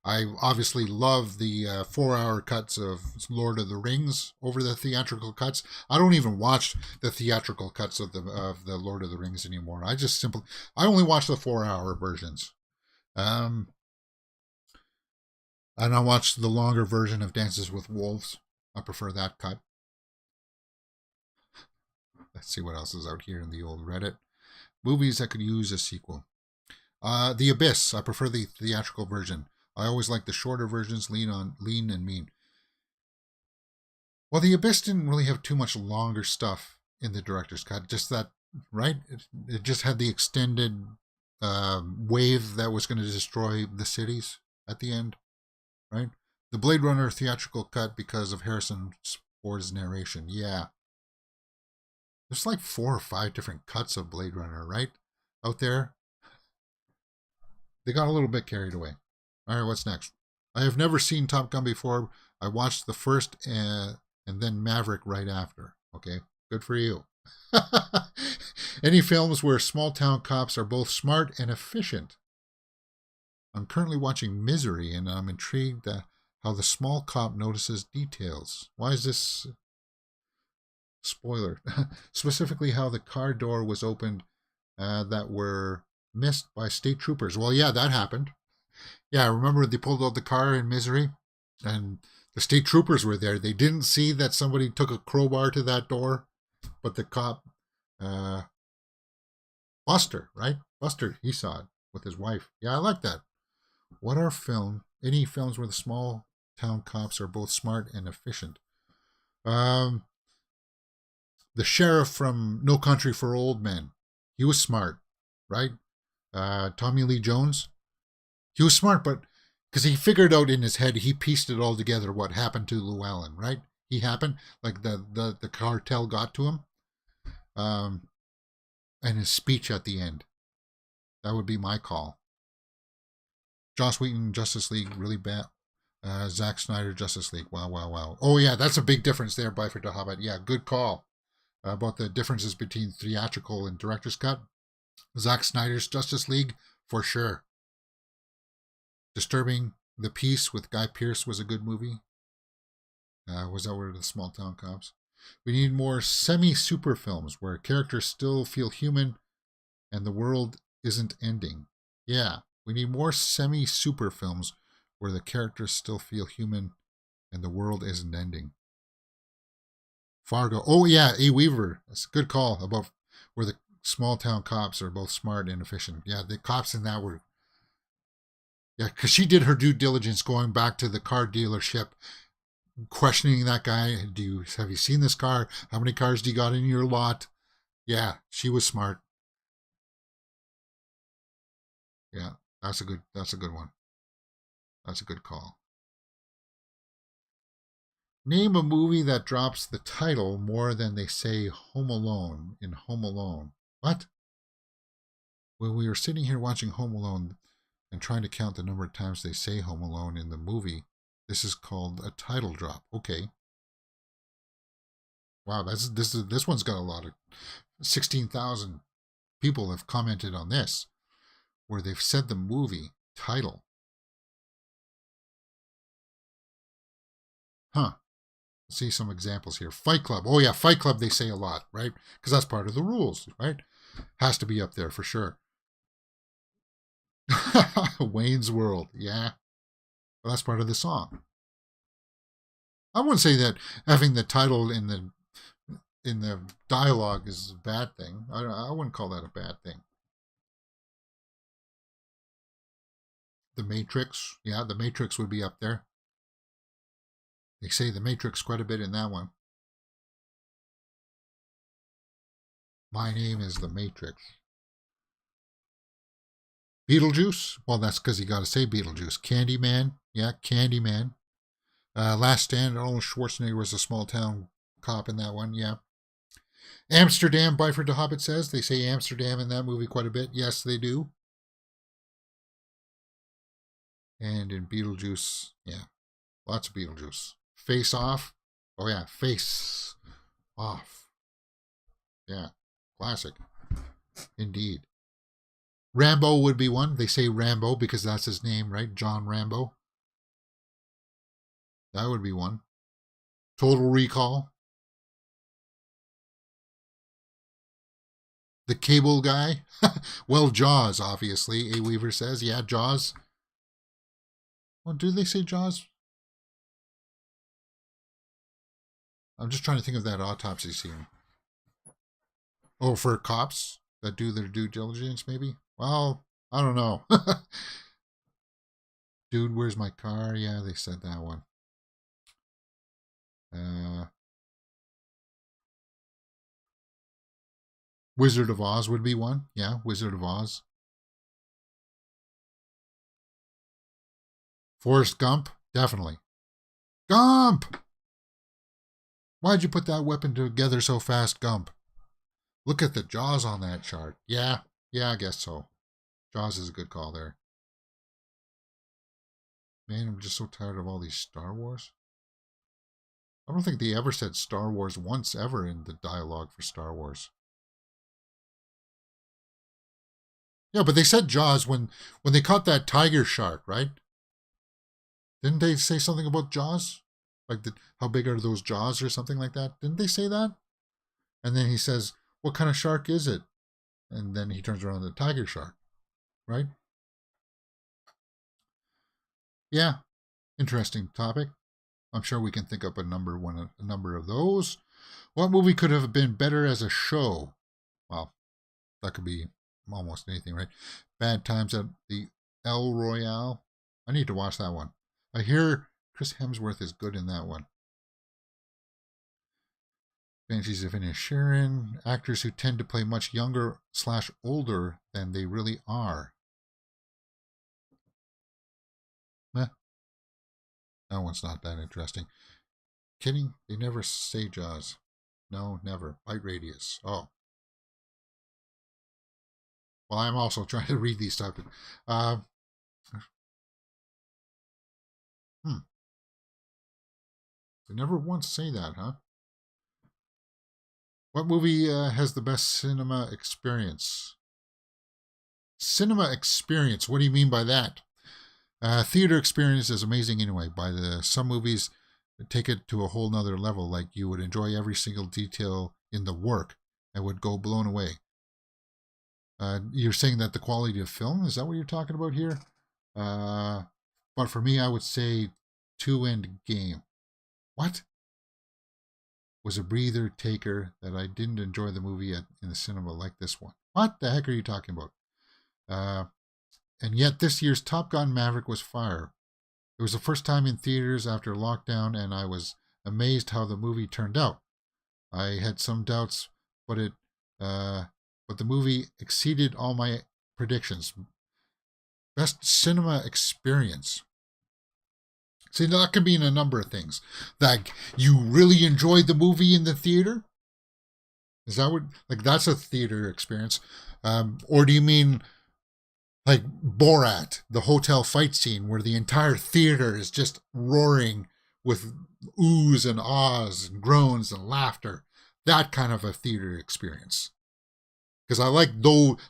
I obviously love the 4-hour cuts of Lord of the Rings over the theatrical cuts. I don't even watch the theatrical cuts of the Lord of the Rings anymore. I only watch the 4-hour versions. And I watched the longer version of Dances with Wolves. I prefer that cut. Let's see what else is out here in the old Reddit. Movies that could use a sequel. The Abyss. I prefer the theatrical version. I always like the shorter versions, lean and mean. Well, The Abyss didn't really have too much longer stuff in the director's cut. Just that, right? It just had the extended wave that was going to destroy the cities at the end, right? The Blade Runner theatrical cut because of Harrison Ford's narration. Yeah. There's like 4 or 5 different cuts of Blade Runner, right? Out there. They got a little bit carried away. All right, what's next? I have never seen Top Gun before. I watched the first and then Maverick right after. Okay, good for you. Any films where small town cops are both smart and efficient? I'm currently watching Misery, and I'm intrigued how the small cop notices details. Why is this... Spoiler. Specifically how the car door was opened that were missed by state troopers. Well, yeah, that happened. Yeah, remember they pulled out the car in Misery? And the state troopers were there. They didn't see that somebody took a crowbar to that door, but the cop, Buster, right? Buster, he saw it with his wife. Yeah, I like that. What are any films where the small town cops are both smart and efficient? The sheriff from No Country for Old Men. He was smart, right? Tommy Lee Jones. He was smart, but because he figured out in his head, he pieced it all together what happened to Llewellyn, right? He happened, like the cartel got to him. And his speech at the end. That would be my call. Joss Whedon, Justice League, really bad. Zack Snyder, Justice League. Wow. Oh, yeah, that's a big difference there, Byford to Hobbit. Yeah, good call. About the differences between theatrical and director's cut. Zack Snyder's Justice League, for sure. Disturbing the Peace with Guy Pearce was a good movie. Was that where the small town cops? We need more semi-super films where characters still feel human and the world isn't ending. Yeah, we need more semi-super films where the characters still feel human and the world isn't ending. Fargo. Oh, yeah, A. Weaver. That's a good call about where the small town cops are both smart and efficient. Yeah, the cops in that were... Yeah, because she did her due diligence going back to the car dealership, questioning that guy. Have you seen this car? How many cars do you got in your lot? Yeah, she was smart. Yeah, that's a good one. That's a good call. Name a movie that drops the title more than they say Home Alone in Home Alone. What? When we were sitting here watching Home Alone and trying to count the number of times they say Home Alone in the movie, this is called a title drop. Okay. Wow, this one's got a lot of 16,000 people have commented on this, where they've said the movie title. Huh. See some examples here. Fight Club. Oh yeah, Fight Club they say a lot, right? Because that's part of the rules, right? Has to be up there for sure. Wayne's World. Yeah. Well, that's part of the song. I wouldn't say that having the title in the dialogue is a bad thing. I wouldn't call that a bad thing. The Matrix. Yeah, The Matrix would be up there. They say The Matrix quite a bit in that one. My name is The Matrix. Beetlejuice. Well, that's because you got to say Beetlejuice. Candyman. Yeah, Candyman. Last Stand. Arnold Schwarzenegger was a small town cop in that one. Yeah. Amsterdam. Byford de Hobbit says they say Amsterdam in that movie quite a bit. Yes, they do. And in Beetlejuice, yeah, lots of Beetlejuice. Face Off. Oh yeah, Face Off. Yeah, classic. Indeed. Rambo would be one. They say Rambo because that's his name, right? John Rambo. That would be one. Total Recall. The Cable Guy. Well, Jaws, obviously. A. Weaver says, yeah, Jaws. Well, do they say Jaws? I'm just trying to think of that autopsy scene. Oh, for cops that do their due diligence, maybe? Well, I don't know. Dude, where's my car? Yeah, they said that one. Wizard of Oz would be one. Yeah, Wizard of Oz. Forrest Gump, definitely. Gump! Why'd you put that weapon together so fast, Gump? Look at the jaws on that chart. Yeah, I guess so. Jaws is a good call there. Man, I'm just so tired of all these Star Wars. I don't think they ever said Star Wars once ever in the dialogue for Star Wars. Yeah, but they said Jaws when they caught that tiger shark, right? Didn't they say something about Jaws? Like, how big are those jaws or something like that? Didn't they say that? And then he says, what kind of shark is it? And then he turns around to the tiger shark, right? Yeah, interesting topic. I'm sure we can think up a number of those. What movie could have been better as a show? Well, that could be almost anything, right? Bad Times at the El Royale. I need to watch that one. I hear Chris Hemsworth is good in that one. Banshees of Inisherin. Actors who tend to play much younger / older than they really are. Meh. That one's not that interesting. Kidding? They never say Jaws. No, never. Bite Radius. Oh. Well, I'm also trying to read these topics. They never once say that, huh? What movie has the best cinema experience? Cinema experience. What do you mean by that? Theater experience is amazing anyway. Some movies take it to a whole nother level. Like you would enjoy every single detail in the work and would go blown away. You're saying that the quality of film, is that what you're talking about here? But for me, I would say 2 End Game. What? Was a breather taker that I didn't enjoy the movie in the cinema like this one. What the heck are you talking about? And yet this year's Top Gun Maverick was fire. It was the first time in theaters after lockdown, and I was amazed how the movie turned out. I had some doubts, but the movie exceeded all my predictions. Best cinema experience. See, that could mean a number of things. Like, you really enjoyed the movie in the theater? Is that what, like, that's a theater experience? Or do you mean, like, Borat, the hotel fight scene where the entire theater is just roaring with oohs and ahs and groans and laughter? That kind of a theater experience. Because I like,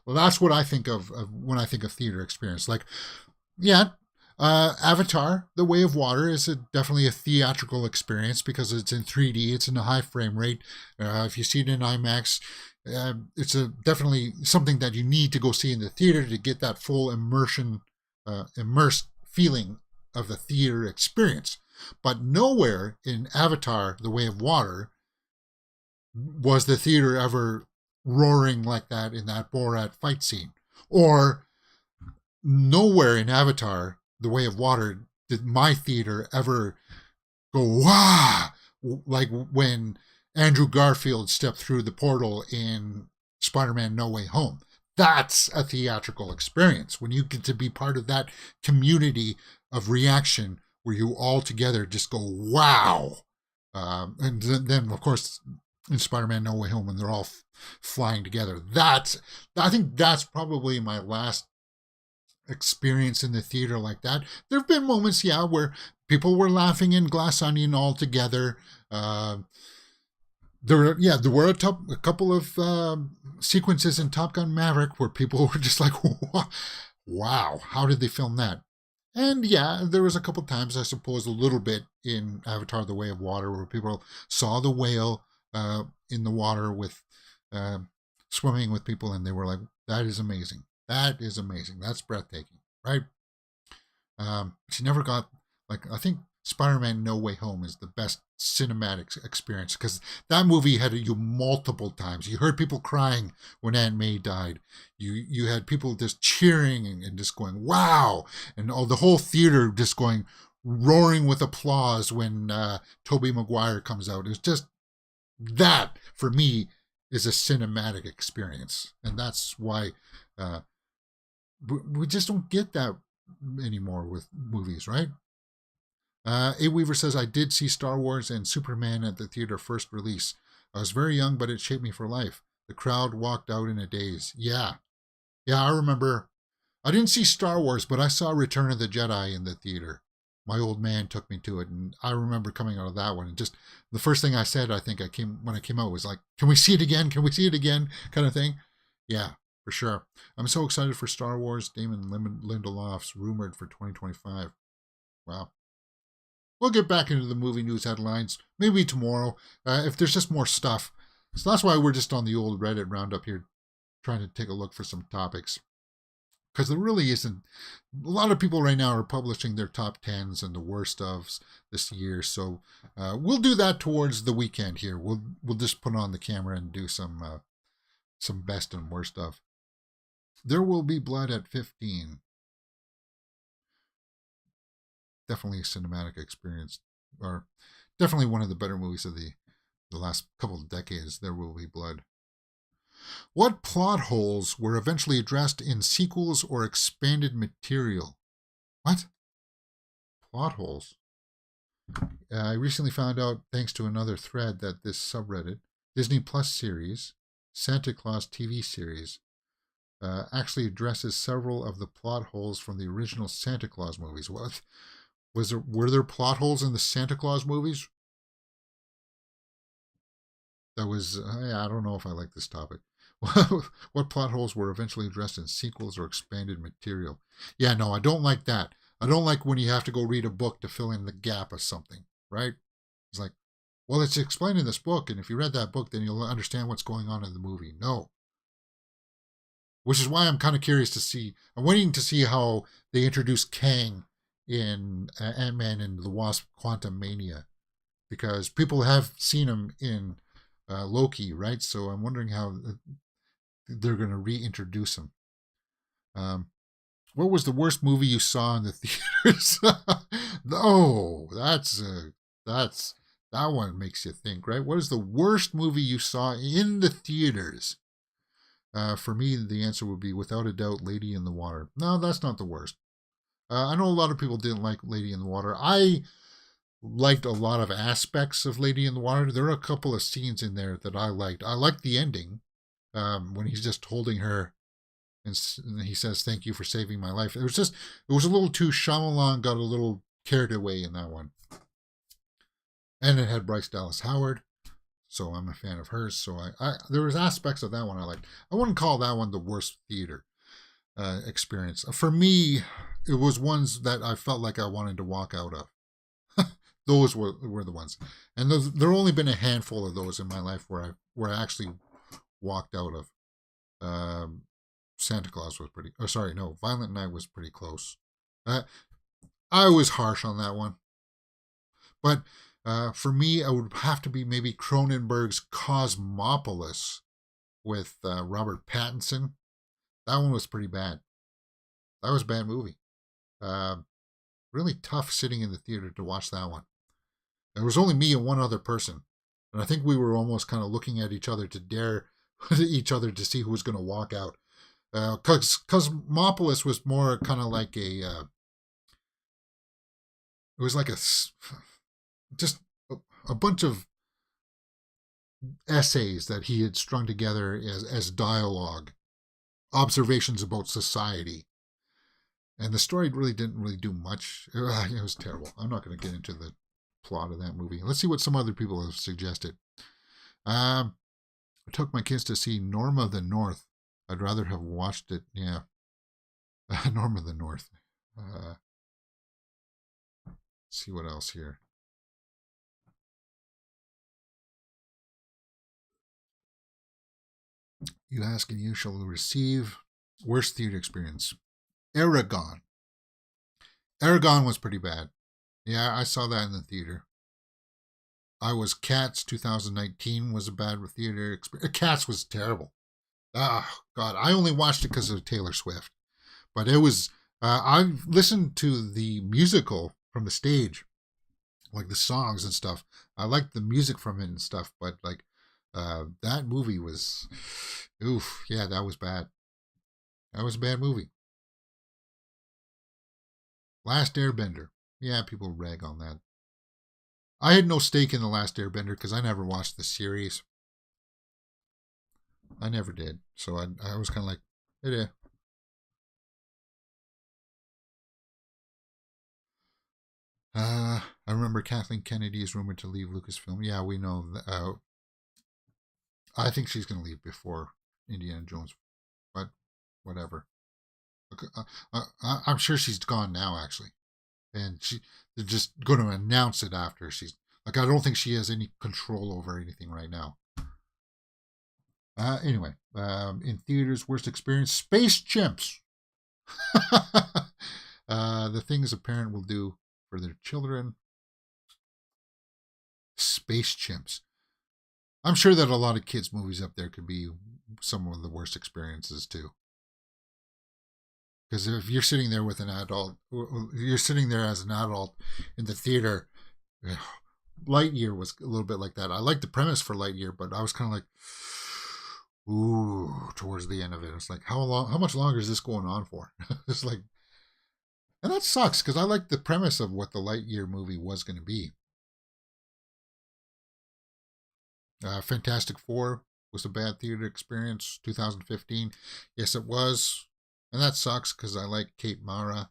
that's what I think of when I think of theater experience. Like, yeah, Avatar, The Way of Water is definitely a theatrical experience because it's in 3D, it's in a high frame rate. If you see it in IMAX, it's definitely something that you need to go see in the theater to get that full immersed feeling of the theater experience. But nowhere in Avatar, The Way of Water was the theater ever roaring like that in that Borat fight scene. Or nowhere in Avatar, The Way of Water, did my theater ever go, wah, like when Andrew Garfield stepped through the portal in Spider-Man No Way Home. That's a theatrical experience, when you get to be part of that community of reaction where you all together just go, wow. And then, of course, in Spider-Man No Way Home, when they're all flying together. I think that's probably my last experience in the theater like that. There have been moments, yeah, where people were laughing in Glass Onion all together. There were a couple of sequences in Top Gun Maverick where people were just like, wow, how did they film that? And yeah, there was a couple times, I suppose, a little bit in Avatar: The Way of Water where people saw the whale in the water with swimming with people, and they were like, that is amazing. That is amazing. That's breathtaking, right? She never got, like, I think Spider-Man No Way Home is the best cinematic experience because that movie had you multiple times. You heard people crying when Aunt May died. You had people just cheering and just going wow, and the whole theater just going roaring with applause when Tobey Maguire comes out. It's just that for me is a cinematic experience, and that's why we just don't get that anymore with movies, right? A Weaver says, I did see Star Wars and Superman at the theater first release. I was very young, but it shaped me for life. The crowd walked out in a daze. Yeah. Yeah, I remember. I didn't see Star Wars, but I saw Return of the Jedi in the theater. My old man took me to it, and I remember coming out of that one. And just the first thing I said, I think when I came out was like, can we see it again? Can we see it again? Kind of thing. Yeah, for sure. I'm so excited for Star Wars. Damon Lindelof's rumored for 2025. Wow. We'll get back into the movie news headlines maybe tomorrow if there's just more stuff. So that's why we're just on the old Reddit roundup here, trying to take a look for some topics. Because there really isn't. A lot of people right now are publishing their top 10s and the worst ofs this year. So we'll do that towards the weekend here. We'll just put on the camera and do some best and worst of. There Will Be Blood at 15. Definitely a cinematic experience, or definitely one of the better movies of the last couple of decades. There Will Be Blood. What plot holes were eventually addressed in sequels or expanded material? What? Plot holes? I recently found out, thanks to another thread, that this subreddit, Disney Plus series, Santa Claus TV series, actually addresses several of the plot holes from the original Santa Claus movies. What? Were there plot holes in the Santa Claus movies? That was, I don't know if I like this topic. What plot holes were eventually addressed in sequels or expanded material? Yeah, no, I don't like that. I don't like when you have to go read a book to fill in the gap of something, right? It's like, well, it's explained in this book, and if you read that book, then you'll understand what's going on in the movie. No. Which is why I'm kind of curious to see, I'm waiting to see how they introduce Kang in Ant-Man and the Wasp Quantum Mania, because people have seen him in Loki, right? So I'm wondering how they're going to reintroduce him. What was the worst movie you saw in the theaters? No, that one makes you think, right? What is the worst movie you saw in the theaters? For me, the answer would be without a doubt Lady in the Water. No, that's not the worst. I know a lot of people didn't like Lady in the Water. I liked a lot of aspects of Lady in the Water. There are a couple of scenes in there that I liked. I liked the ending when he's just holding her and he says, "Thank you for saving my life." It was a little too Shyamalan got a little carried away in that one. And it had Bryce Dallas Howard, so I'm a fan of hers. So there was aspects of that one I liked. I wouldn't call that one the worst theater experience. For me, it was ones that I felt like I wanted to walk out of. Those were the ones, and there have only been a handful of those in my life where I actually walked out of. Santa Claus was Violent Night was pretty close. I was harsh on that one, but for me, it would have to be maybe Cronenberg's Cosmopolis with Robert Pattinson. That one was pretty bad. That was a bad movie. Really tough sitting in the theater to watch that one. There was only me and one other person. And I think we were almost kind of looking at each other to dare each other to see who was going to walk out. Cosmopolis was more kind of like it was like just a bunch of essays that he had strung together as dialogue, observations about society. And the story didn't really do much. It was terrible. I'm not going to get into the plot of that movie. Let's see what some other people have suggested. I took my kids to see Norma the North. I'd rather have watched it. Yeah. Norma the North. See what else here. You ask and you shall receive. Worst theater experience. Aragon. Aragon was pretty bad. Yeah, I saw that in the theater. I was Cats 2019 was a bad theater experience. Cats was terrible. Oh, God. I only watched it because of Taylor Swift. But it was, I listened to the musical from the stage, like the songs and stuff. I liked the music from it and stuff, but like that movie was, oof, yeah, that was bad. That was a bad movie. Last Airbender. Yeah, people rag on that. I had no stake in The Last Airbender because I never watched the series. I never did. So I was kind of like, eh. I remember Kathleen Kennedy is rumored to leave Lucasfilm. Yeah, we know. I think she's going to leave before Indiana Jones, but whatever. I'm sure she's gone now, actually, and they're just going to announce it after she's like. I don't think she has any control over anything right now. Anyway, in theaters, worst experience: Space Chimps. The things a parent will do for their children. Space Chimps. I'm sure that a lot of kids' movies up there could be some of the worst experiences too. Because if you're sitting there with an adult, you're sitting there as an adult in the theater. Lightyear was a little bit like that. I liked the premise for Lightyear, but I was kind of like, ooh, towards the end of it. It's like, how much longer is this going on for? It's like, and that sucks because I like the premise of what the Lightyear movie was going to be. Fantastic Four was a bad theater experience. 2015, yes, it was, and that sucks because I like Kate Mara.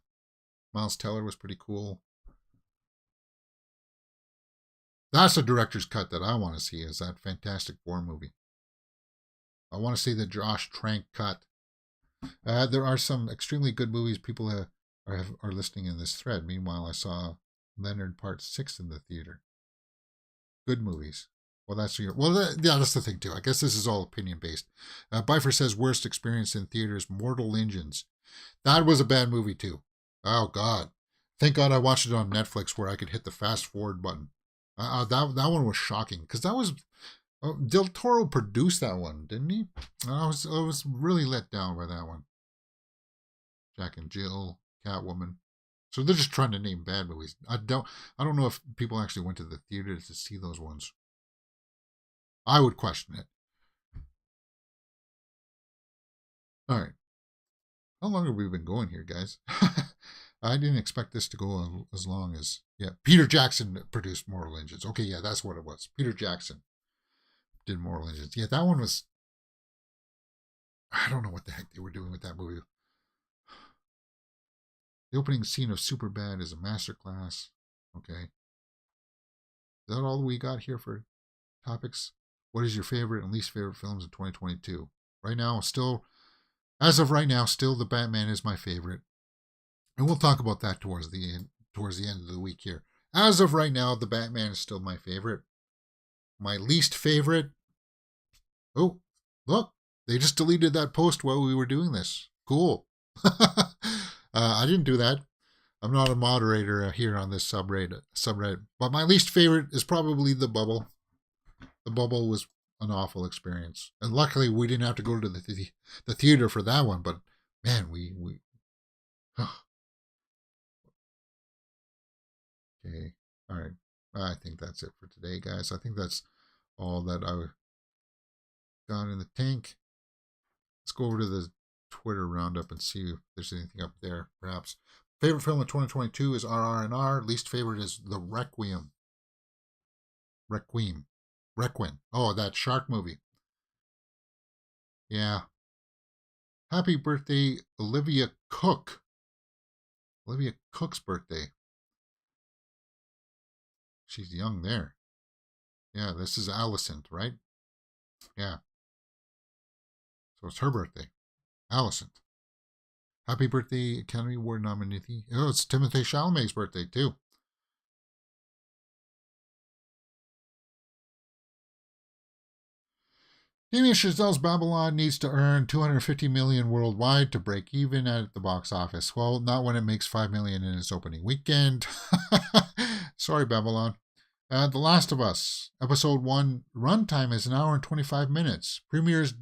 Miles Teller was pretty cool. That's a director's cut that I want to see. Is that Fantastic Four movie? I want to see the Josh Trank cut. There are some extremely good movies people are listing in this thread. Meanwhile, I saw Leonard Part 6 in the theater. Good movies. Well, that's the thing too. I guess this is all opinion based. Bifer says worst experience in theaters: Mortal Engines. That was a bad movie too. Oh God! Thank God I watched it on Netflix where I could hit the fast forward button. That one was shocking because that was Del Toro produced that one, didn't he? I was really let down by that one. Jack and Jill, Catwoman. So they're just trying to name bad movies. I don't know if people actually went to the theater to see those ones. I would question it. All right. How long have we been going here, guys? I didn't expect this to go as long as... Yeah, Peter Jackson produced Mortal Engines. Okay, yeah, that's what it was. Peter Jackson did Mortal Engines. Yeah, that one was... I don't know what the heck they were doing with that movie. The opening scene of Superbad is a masterclass. Okay. Is that all we got here for topics? What is your favorite and least favorite films in 2022? Right now, as of right now, still The Batman is my favorite. And we'll talk about that towards the end of the week here. As of right now, The Batman is still my favorite. My least favorite... Oh, look. They just deleted that post while we were doing this. Cool. I didn't do that. I'm not a moderator here on this subreddit. But my least favorite is probably The Bubble. The Bubble was an awful experience. And luckily, we didn't have to go to the theater for that one. But, man, we Okay. All right. I think that's it for today, guys. I think that's all that I got in the tank. Let's go over to the Twitter roundup and see if there's anything up there, perhaps. Favorite film of 2022 is RRR. Least favorite is The Requiem. Requiem. Oh, that shark movie. Yeah. Happy birthday, Olivia Cook. Olivia Cook's birthday. She's young there. Yeah, this is Alicent, right? Yeah. So it's her birthday. Alicent. Happy birthday, Academy Award nominee. Oh, it's Timothée Chalamet's birthday, too. Damien Chazelle's Babylon needs to earn $250 million worldwide to break even at the box office. Well, not when it makes $5 million in its opening weekend. Sorry, Babylon. The Last of Us, Episode 1, runtime is an hour and 25 minutes. Premieres,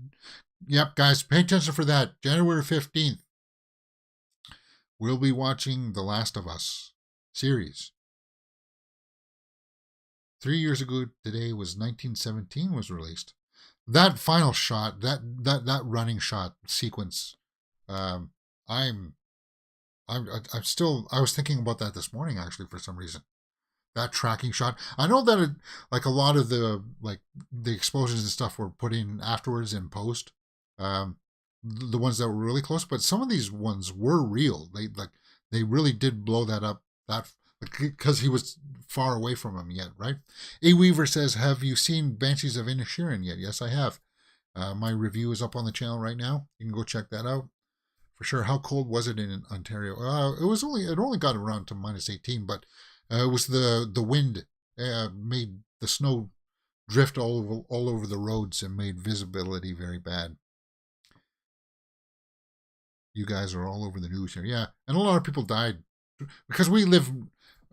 yep, guys, pay attention for that. January 15th. We'll be watching The Last of Us series. 3 years ago today was 1917 was released. That final shot, that running shot sequence, I was thinking about that this morning actually for some reason. That tracking shot. I know that like a lot of the explosions and stuff were put in afterwards in post, the ones that were really close, but some of these ones were real. They really did blow that up because he was far away from him yet, right? A Weaver says, have you seen Banshees of Inisherin yet? Yes, I have. My review is up on the channel right now. You can go check that out. For sure. How cold was it in Ontario? It only got around to minus 18, but it was the wind made the snow drift all over the roads and made visibility very bad. You guys are all over the news here. Yeah, and a lot of people died because we live...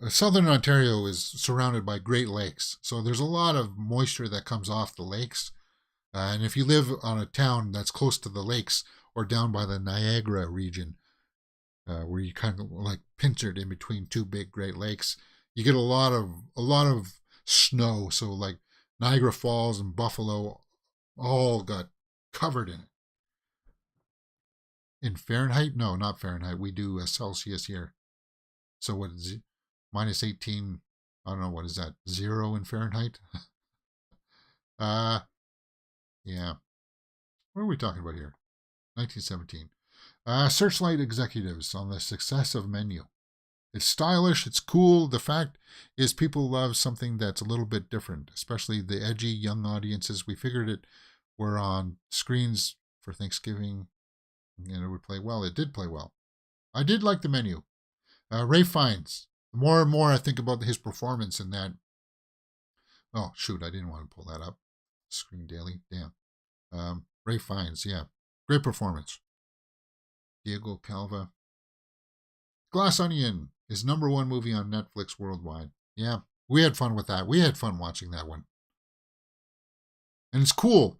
Southern Ontario is surrounded by Great Lakes, so there's a lot of moisture that comes off the lakes. And if you live on a town that's close to the lakes or down by the Niagara region, where you kind of like pincered in between two big Great Lakes, you get a lot of snow. So like Niagara Falls and Buffalo all got covered in it. In Fahrenheit? No, not Fahrenheit. We do Celsius here. So what is it? Minus 18, I don't know, what is that, 0 in Fahrenheit? Yeah. What are we talking about here? 1917. Searchlight executives on the success of Menu. It's stylish, it's cool. The fact is people love something that's a little bit different, especially the edgy young audiences. We figured it were on screens for Thanksgiving, and it would play well. It did play well. I did like the Menu. Ray Fiennes. The more and more I think about his performance in that. Oh, shoot, I didn't want to pull that up. Screen Daily, damn. Ray Fiennes, yeah. Great performance. Diego Calva. Glass Onion is #1 movie on Netflix worldwide. Yeah, we had fun with that. We had fun watching that one. And it's cool.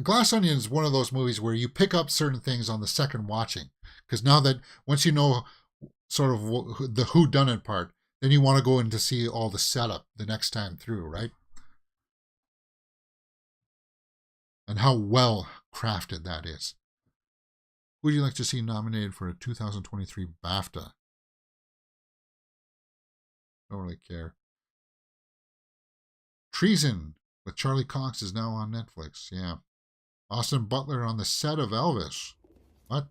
Glass Onion is one of those movies where you pick up certain things on the second watching. Because now that, once you know sort of the whodunit part, then you want to go in to see all the setup the next time through, right? And how well crafted that is. Who would you like to see nominated for a 2023 BAFTA? Don't really care. Treason with Charlie Cox is now on Netflix. Yeah. Austin Butler on the set of Elvis. What?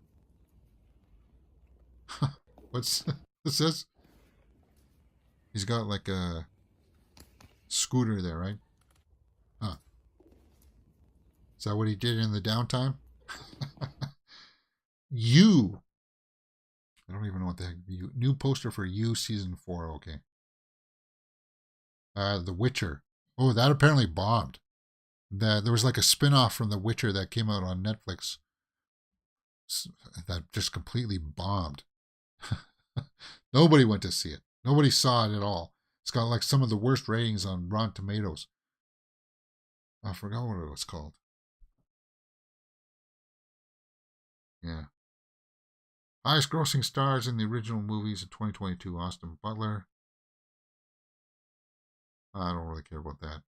What's this? He's got like a scooter there, right? Huh. Is that what he did in the downtime? You. I don't even know what the heck. New poster for You season 4. Okay. The Witcher. Oh, that apparently bombed. There was like a spin-off from The Witcher that came out on Netflix that just completely bombed. Nobody went to see it. Nobody saw it at all. It's got like some of the worst ratings on Rotten Tomatoes. I forgot what it was called. Yeah. Highest grossing stars in the original movies in 2022, Austin Butler. I don't really care about that.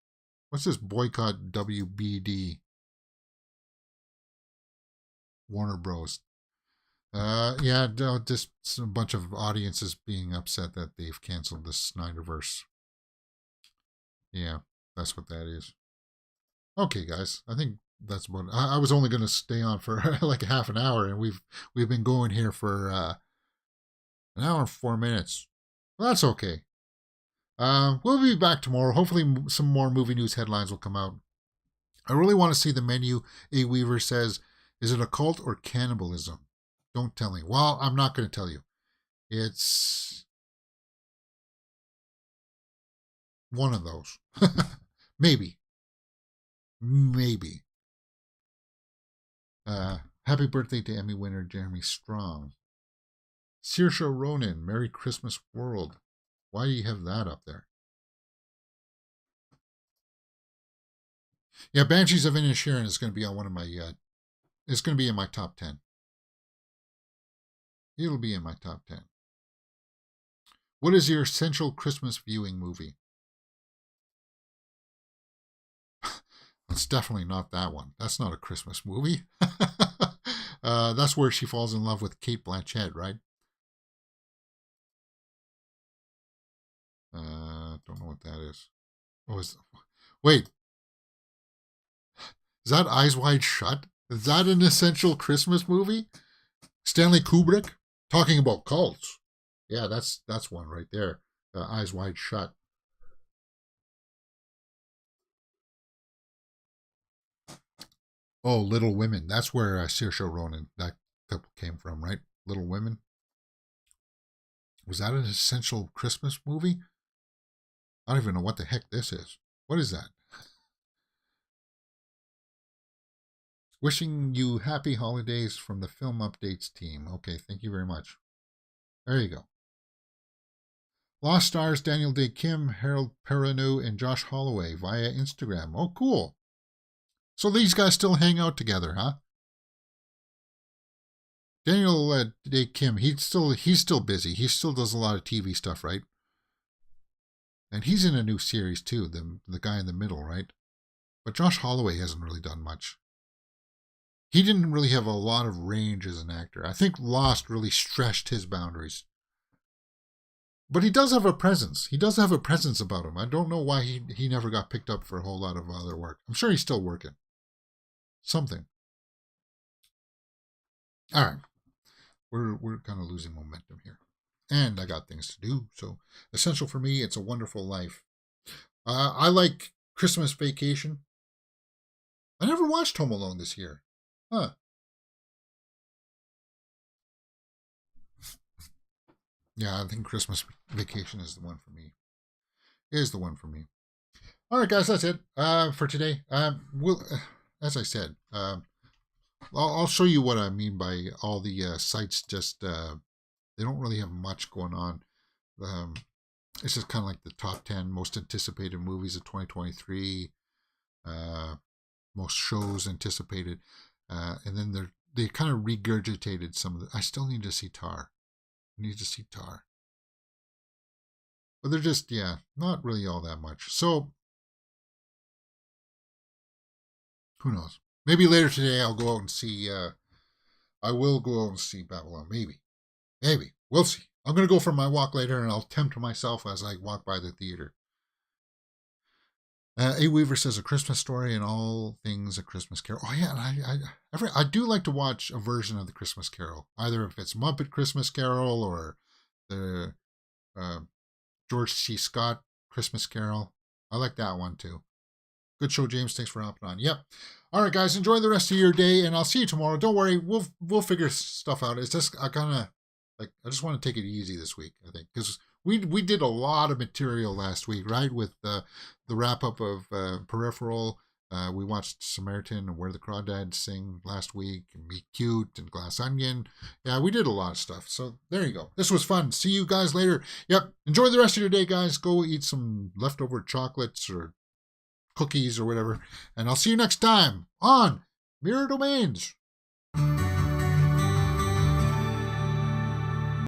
What's this boycott WBD? Warner Bros. Yeah, just a bunch of audiences being upset that they've canceled the Snyderverse. Yeah, that's what that is. Okay, guys, I think that's about it. I was only going to stay on for like half an hour, and we've been going here for an hour and 4 minutes. Well, that's okay. We'll be back tomorrow. Hopefully some more movie news headlines will come out. I really want to see the Menu. A Weaver says, is it a cult or cannibalism? Don't tell me. Well, I'm not going to tell you. It's one of those. Maybe. Happy birthday to Emmy winner Jeremy Strong. Saoirse Ronan, Merry Christmas World. Why do you have that up there? Yeah, Banshees of Inisherin is going to be on one of my, it's going to be in my top 10. It'll be in my top 10. What is your essential Christmas viewing movie? It's definitely not that one. That's not a Christmas movie. That's where she falls in love with Kate Blanchett, right? Don't know what that is. Wait. Is that Eyes Wide Shut? Is that an essential Christmas movie? Stanley Kubrick? Talking about cults. Yeah, that's one right there. Eyes Wide Shut. Oh, Little Women. That's where Saoirse Ronan, that couple came from, right? Little Women. Was that an essential Christmas movie? I don't even know what the heck this is. What is that? Wishing you happy holidays from the Film Updates team. Okay, thank you very much. There you go. Lost Stars, Daniel Day Kim, Harold Perrineau, and Josh Holloway via Instagram. Oh, cool. So these guys still hang out together, huh? Daniel Day Kim, he's still busy. He still does a lot of TV stuff, right? And he's in a new series too, the guy in the middle, right? But Josh Holloway hasn't really done much. He didn't really have a lot of range as an actor. I think Lost really stretched his boundaries. But he does have a presence. He does have a presence about him. I don't know why he never got picked up for a whole lot of other work. I'm sure he's still working. Something. All right. We're kind of losing momentum here. And I got things to do. So essential for me, It's a Wonderful Life. I like Christmas Vacation. I never watched Home Alone this year. Huh. Yeah, I think Christmas Vacation is the one for me. Is the one for me. All right, guys, that's it for today. We'll, as I said, I'll show you what I mean by all the sites. Just they don't really have much going on. It's just kind of like the top 10 most anticipated movies of 2023. Most shows anticipated. And then they kind of regurgitated some of the. I still need to see Tar. I need to see Tar. But they're just, not really all that much. So, who knows? Maybe later today I'll go out and see, I will go out and see Babylon. Maybe. We'll see. I'm going to go for my walk later and I'll tempt myself as I walk by the theater. A Weaver says A Christmas Story and All Things A Christmas Carol. Oh yeah, and I do like to watch a version of the Christmas Carol, either if it's Muppet Christmas Carol or the George C. Scott Christmas Carol. I like that one too. Good show, James. Thanks for hopping on. Yep. All right, guys. Enjoy the rest of your day, and I'll see you tomorrow. Don't worry, we'll figure stuff out. It's just I just want to take it easy this week. I think because we did a lot of material last week, right? With the wrap up of Peripheral. We watched Samaritan and Where the Crawdads Sing last week, and Be Cute and Glass Onion. Yeah, we did a lot of stuff. So there you go. This was fun. See you guys later. Yep. Enjoy the rest of your day, guys. Go eat some leftover chocolates or cookies or whatever. And I'll see you next time on Mirror Domains.